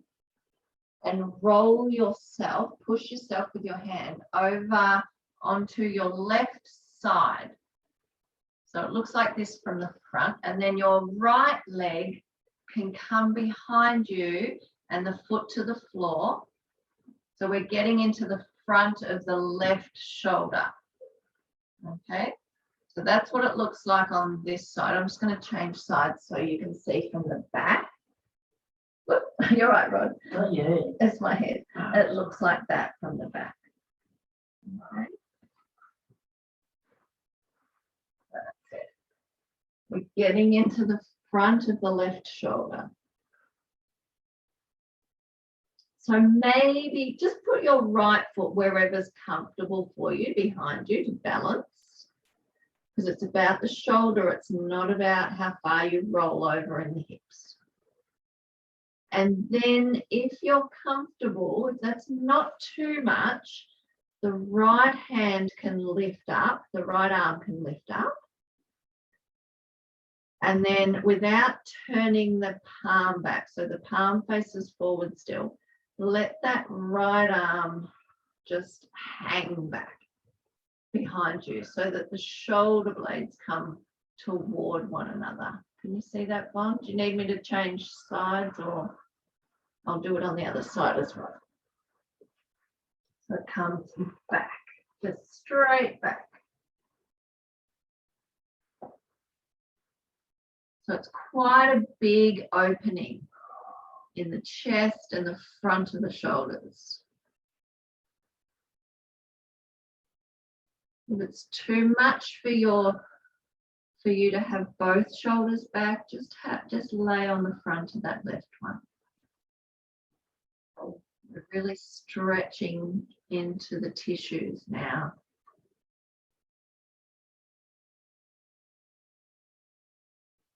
and roll yourself, push yourself with your hand over onto your left side. So it looks like this from the front, and then your right leg can come behind you and the foot to the floor. So we're getting into the front of the left shoulder. Okay, so that's what it looks like on this side. I'm just going to change sides so you can see from the back. Look, you're right, Rod. Oh, yeah. That's my head. It looks like that from the back. Okay. That's it. We're getting into the front of the left shoulder. So maybe just put your right foot wherever's comfortable for you behind you to balance, because it's about the shoulder. It's not about how far you roll over in the hips. And then if you're comfortable, if that's not too much, the right hand can lift up, the right arm can lift up. And then without turning the palm back, so the palm faces forward still, let that right arm just hang back behind you so that the shoulder blades come toward one another. Can you see that, Bon? Do you need me to change sides, or I'll do it on the other side as well? So it comes back, just straight back. So it's quite a big opening in the chest and the front of the shoulders. If it's too much for you to have both shoulders back, just lay on the front of that left one. We're really stretching into the tissues now.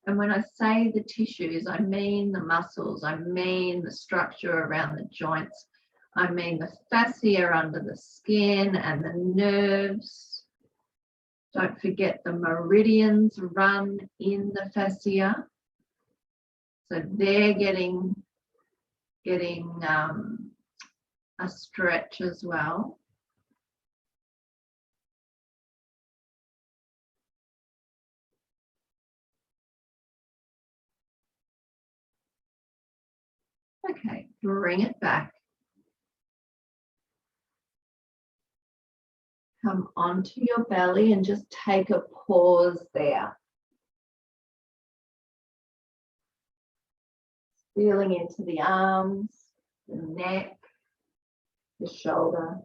And when I say the tissues, I mean the muscles, I mean the structure around the joints, I mean the fascia under the skin and the nerves. Don't forget the meridians run in the fascia. So they're getting a stretch as well. Okay, bring it back. Come onto your belly and just take a pause there. Feeling into the arms, the neck, the shoulder.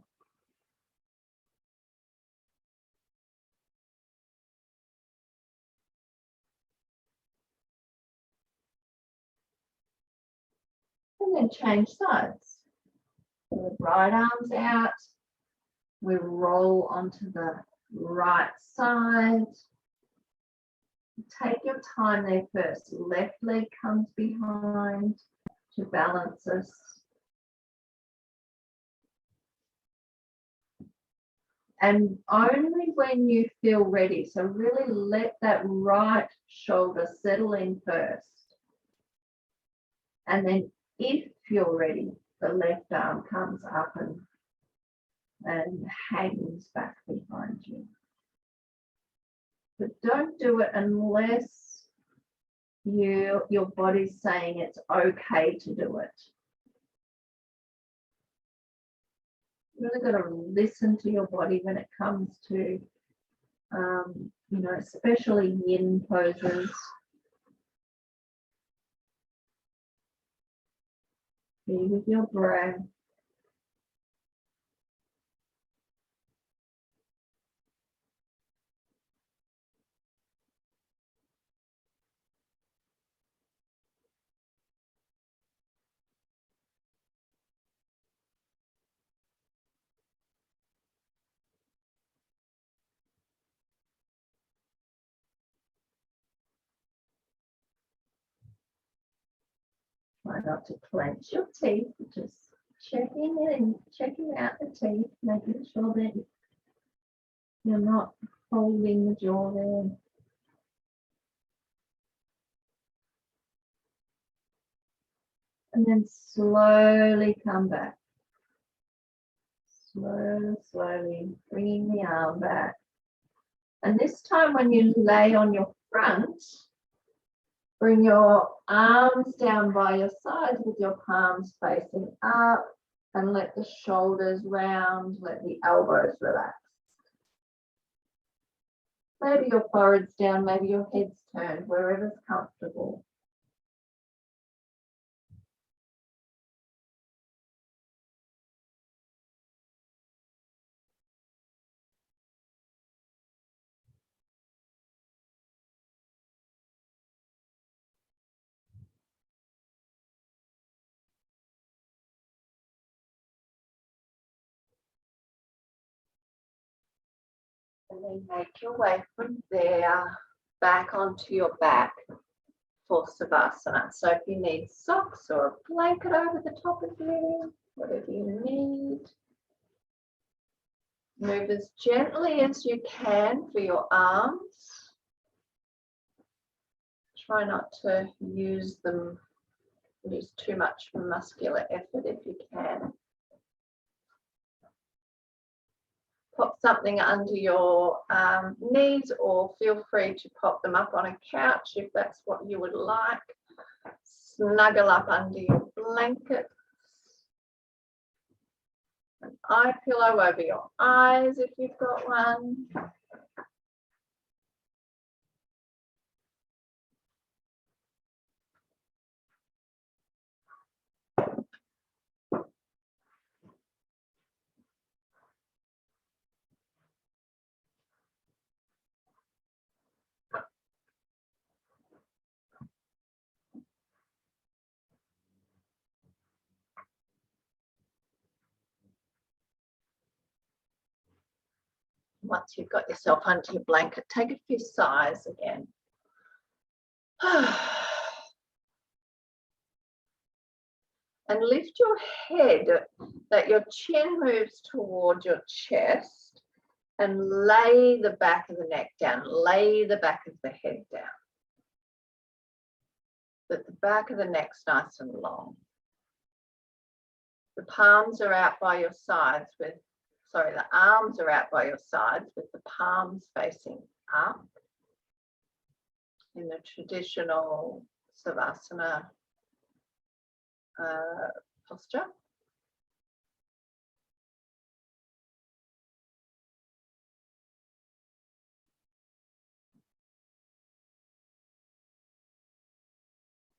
And then change sides. So the right arm's out. We roll onto the right side. Take your time there first. Left leg comes behind to balance us. And only when you feel ready. So really let that right shoulder settle in first. And then if you're ready, the left arm comes up and hangs back behind you. But don't do it unless your body's saying it's okay to do it. You really got to listen to your body when it comes to, especially yin poses. Be with your breath. Try not to clench your teeth, just checking out the teeth, making sure that you're not holding the jaw there. And then slowly come back. Slowly bringing the arm back. And this time when you lay on your front, bring your arms down by your sides with your palms facing up. And let the shoulders round, let the elbows relax. Maybe your forehead's down, maybe your head's turned, wherever's comfortable. And then make your way from there back onto your back for Savasana. So if you need socks or a blanket over the top of you, whatever you need, move as gently as you can for your arms. Try not to use too much muscular effort if you can. Pop something under your knees, or feel free to pop them up on a couch if that's what you would like. Snuggle up under your blankets. An eye pillow over your eyes if you've got one. Once you've got yourself under your blanket, take a few sighs again. And lift your head, that your chin moves toward your chest, and lay the back of the neck down, lay the back of the head down. That the back of the neck's nice and long. The palms are out by your sides the arms are out by your sides with the palms facing up in the traditional Savasana posture.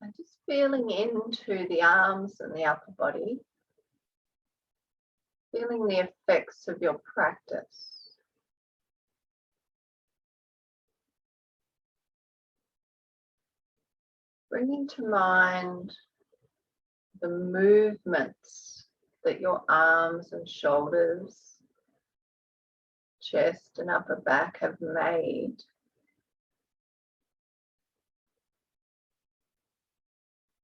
And just feeling into the arms and the upper body, feeling the effects of your practice. Bringing to mind the movements that your arms and shoulders, chest and upper back have made.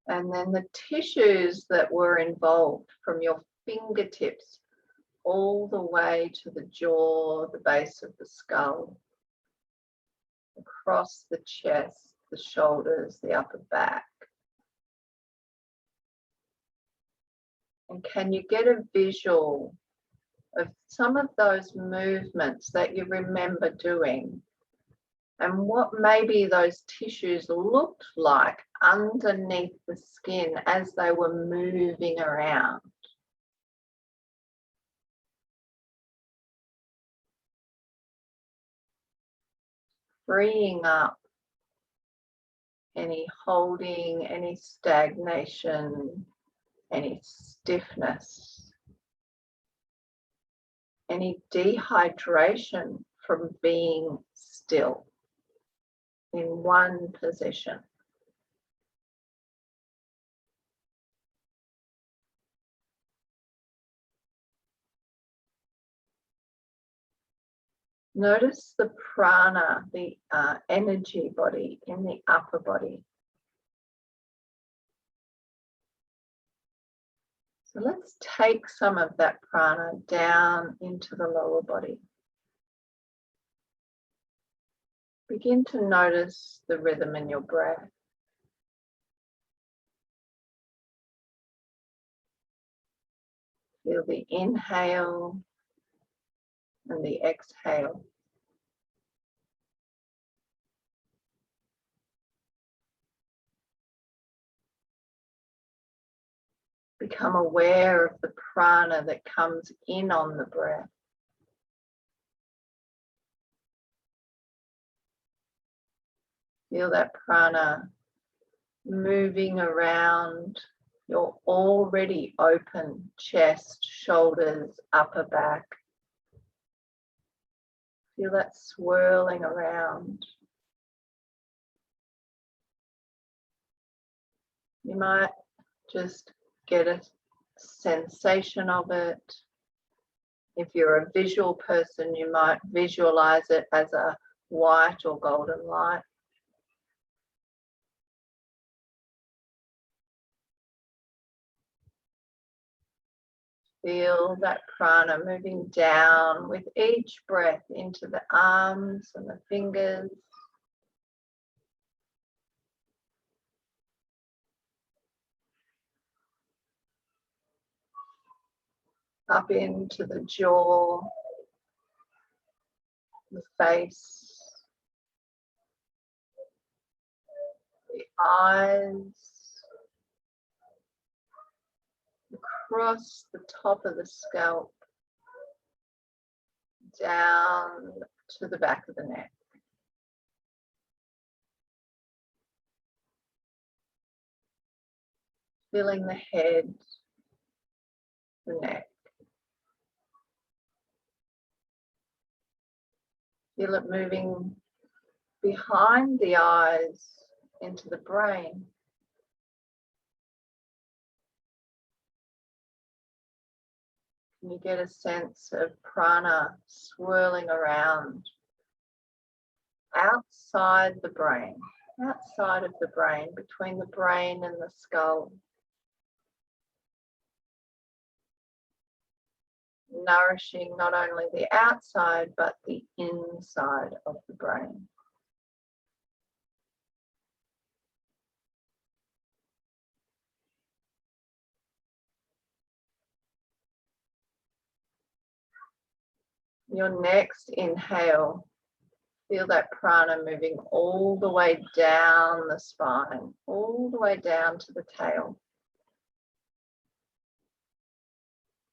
And then the tissues that were involved from your fingertips all the way to the jaw, the base of the skull, across the chest, the shoulders, the upper back. And can you get a visual of some of those movements that you remember doing, and what maybe those tissues looked like underneath the skin as they were moving around? Freeing up any holding, any stagnation, any stiffness, any dehydration from being still in one position. Notice the prana, the energy body in the upper body. So let's take some of that prana down into the lower body. Begin to notice the rhythm in your breath. Feel the inhale and the exhale. Become aware of the prana that comes in on the breath. Feel that prana moving around your already open chest, shoulders, upper back. Feel that swirling around. You might just get a sensation of it. If you're a visual person, you might visualize it as a white or golden light. Feel that prana moving down with each breath into the arms and the fingers. Up into the jaw, the face, the eyes, across the top of the scalp, down to the back of the neck. Feeling the head, the neck. Feel it moving behind the eyes into the brain. Can you get a sense of prana swirling around outside the brain, outside of the brain, between the brain and the skull? Nourishing not only the outside but the inside of the brain. Your next inhale, feel that prana moving all the way down the spine, all the way down to the tail.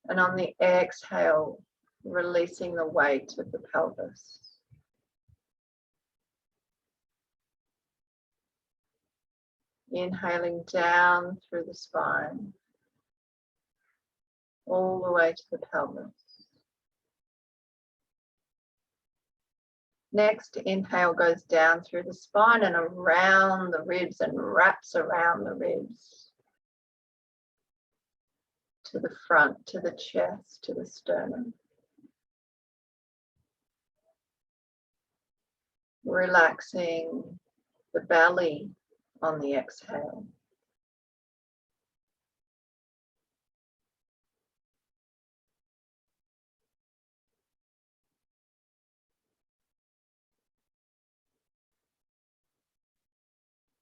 And on the exhale, releasing the weight of the pelvis. Inhaling down through the spine, all the way to the pelvis. Next, inhale goes down through the spine and around the ribs and wraps around the ribs. To the front, to the chest, to the sternum. Relaxing the belly on the exhale.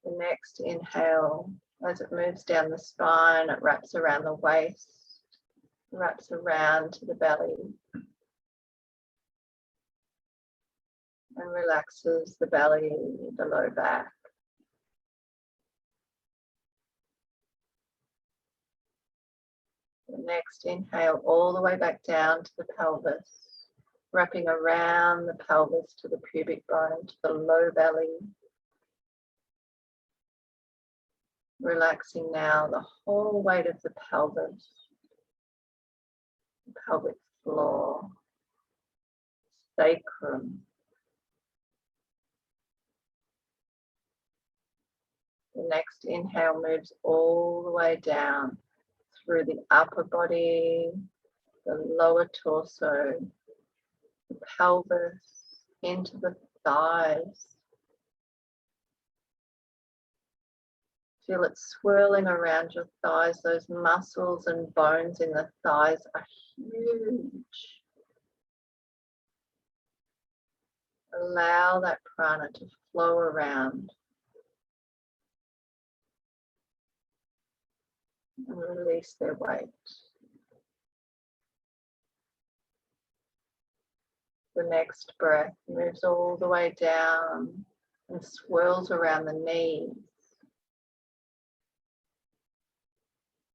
The next inhale, as it moves down the spine, it wraps around the waist, wraps around to the belly, and relaxes the belly, the low back. The next inhale, all the way back down to the pelvis, wrapping around the pelvis to the pubic bone, to the low belly. Relaxing now the whole weight of the pelvis, the pelvic floor, sacrum. The next inhale moves all the way down through the upper body, the lower torso, the pelvis, into the thighs. Feel it swirling around your thighs. Those muscles and bones in the thighs are huge. Allow that prana to flow around. And release their weight. The next breath moves all the way down and swirls around the knees.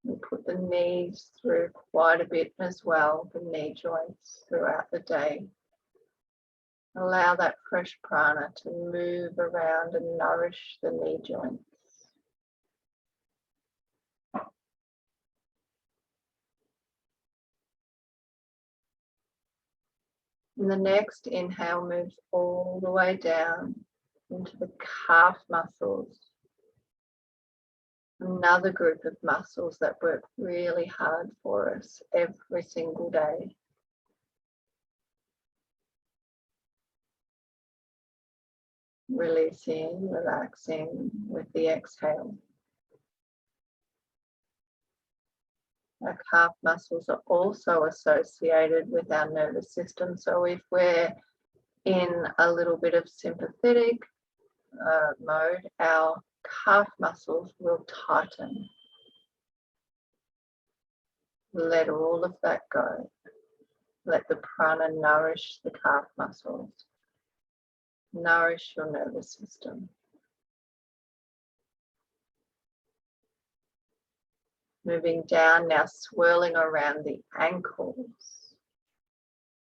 And put the knees through quite a bit as well, the knee joints throughout the day. Allow that fresh prana to move around and nourish the knee joints. And the next inhale moves all the way down into the calf muscles. Another group of muscles that work really hard for us every single day. Releasing, relaxing with the exhale. Our calf muscles are also associated with our nervous system. So if we're in a little bit of sympathetic mode, our calf muscles will tighten. Let all of that go. Let the prana nourish the calf muscles. Nourish your nervous system. Moving down now, swirling around the ankles,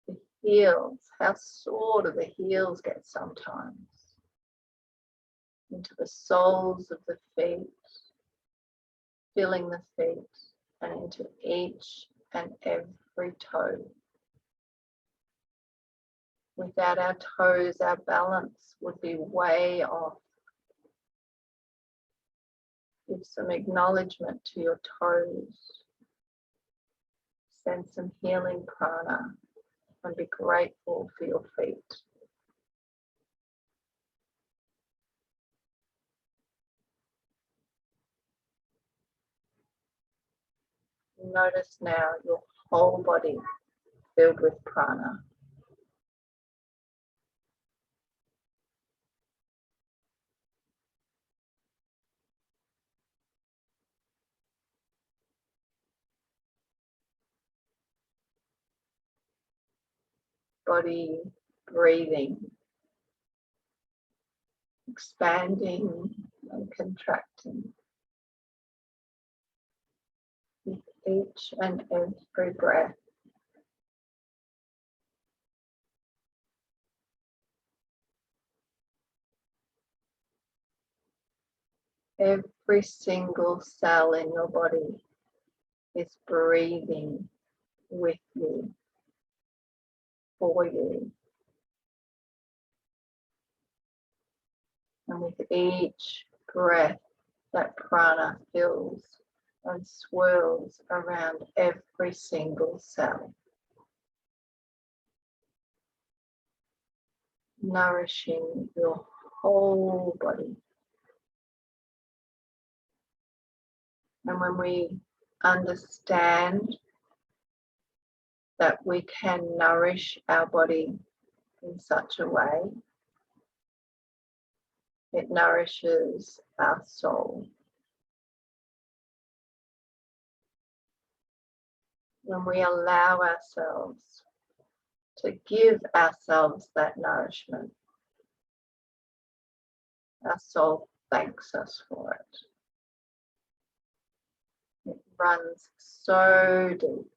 the heels. How sore do the heels get sometimes? Into the soles of the feet, filling the feet, and into each and every toe. Without our toes, our balance would be way off. Give some acknowledgement to your toes. Send some healing prana and be grateful for your feet. Notice now your whole body filled with prana. Body breathing, expanding and contracting with each and every breath. Every single cell in your body is breathing with you, for you. And with each breath, that prana fills and swirls around every single cell, nourishing your whole body. And when we understand that we can nourish our body in such a way, it nourishes our soul. When we allow ourselves to give ourselves that nourishment, our soul thanks us for it. It runs so deep.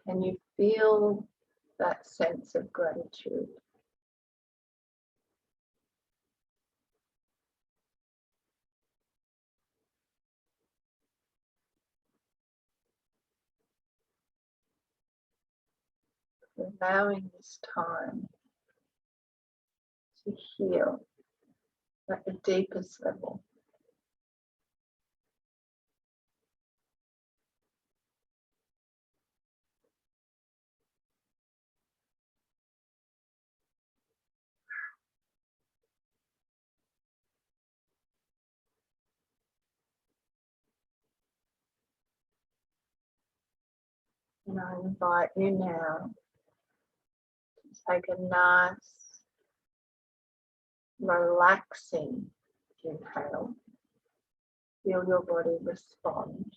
Can you feel that sense of gratitude? Allowing this time to heal at the deepest level. And I invite you now Take a nice, relaxing inhale. Feel your body respond.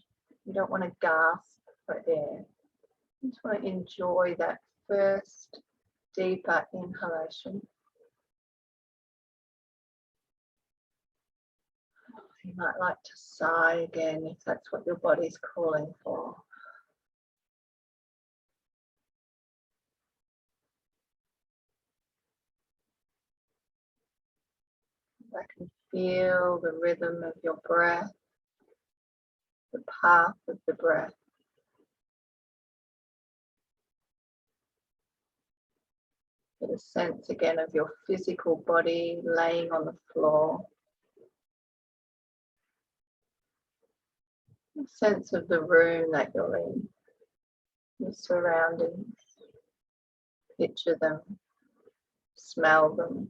You don't want to gasp for air. You just want to enjoy that first deeper inhalation. You might like to sigh again if that's what your body's calling for. I can feel the rhythm of your breath, the path of the breath. Get a sense again of your physical body laying on the floor. A sense of the room that you're in, your surroundings. Picture them, smell them.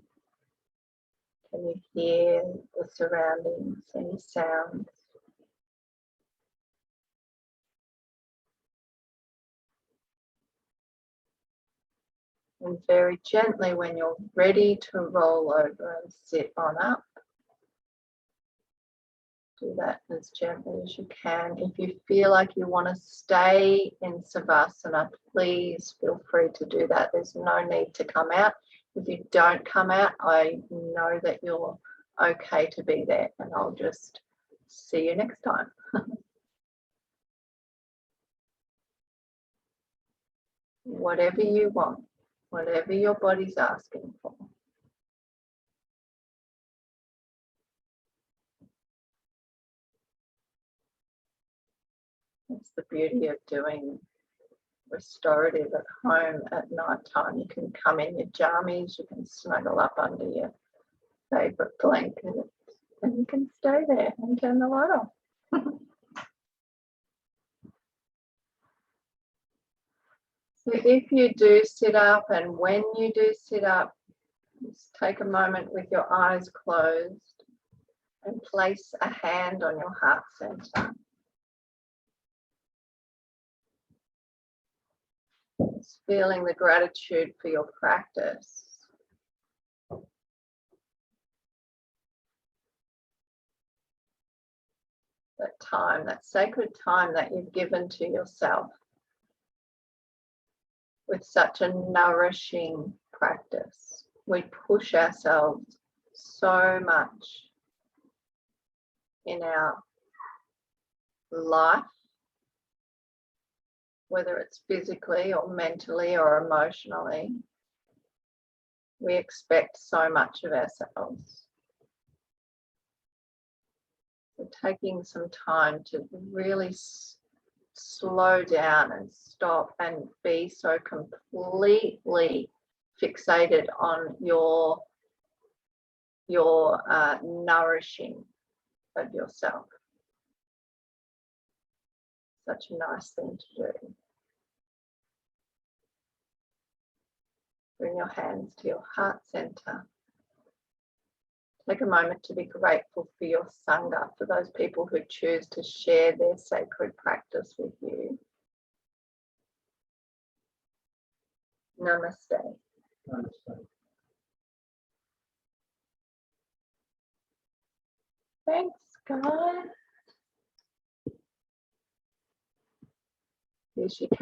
Can you hear the surroundings, any sounds? And very gently, when you're ready to roll over and sit on up, do that as gently as you can. If you feel like you want to stay in Savasana, please feel free to do that. There's no need to come out. If you don't come out, I know that you're okay to be there, and I'll just see you next time. Whatever you want, whatever your body's asking for. It's the beauty of doing restorative at home at night time. You can come in your jammies, you can snuggle up under your favourite blanket, and you can stay there and turn the light off. So if you do sit up, and when you do sit up, just take a moment with your eyes closed and place a hand on your heart center. Just feeling the gratitude for your practice. That time, that sacred time that you've given to yourself with such a nourishing practice. We push ourselves so much in our life, whether it's physically or mentally or emotionally. We expect so much of ourselves. So taking some time to really slow down and stop and be so completely fixated on your nourishing of yourself. Such a nice thing to do. Bring your hands to your heart center. Take a moment to be grateful for your Sangha, for those people who choose to share their sacred practice with you. Namaste. Namaste. Thanks, guys. Here she comes.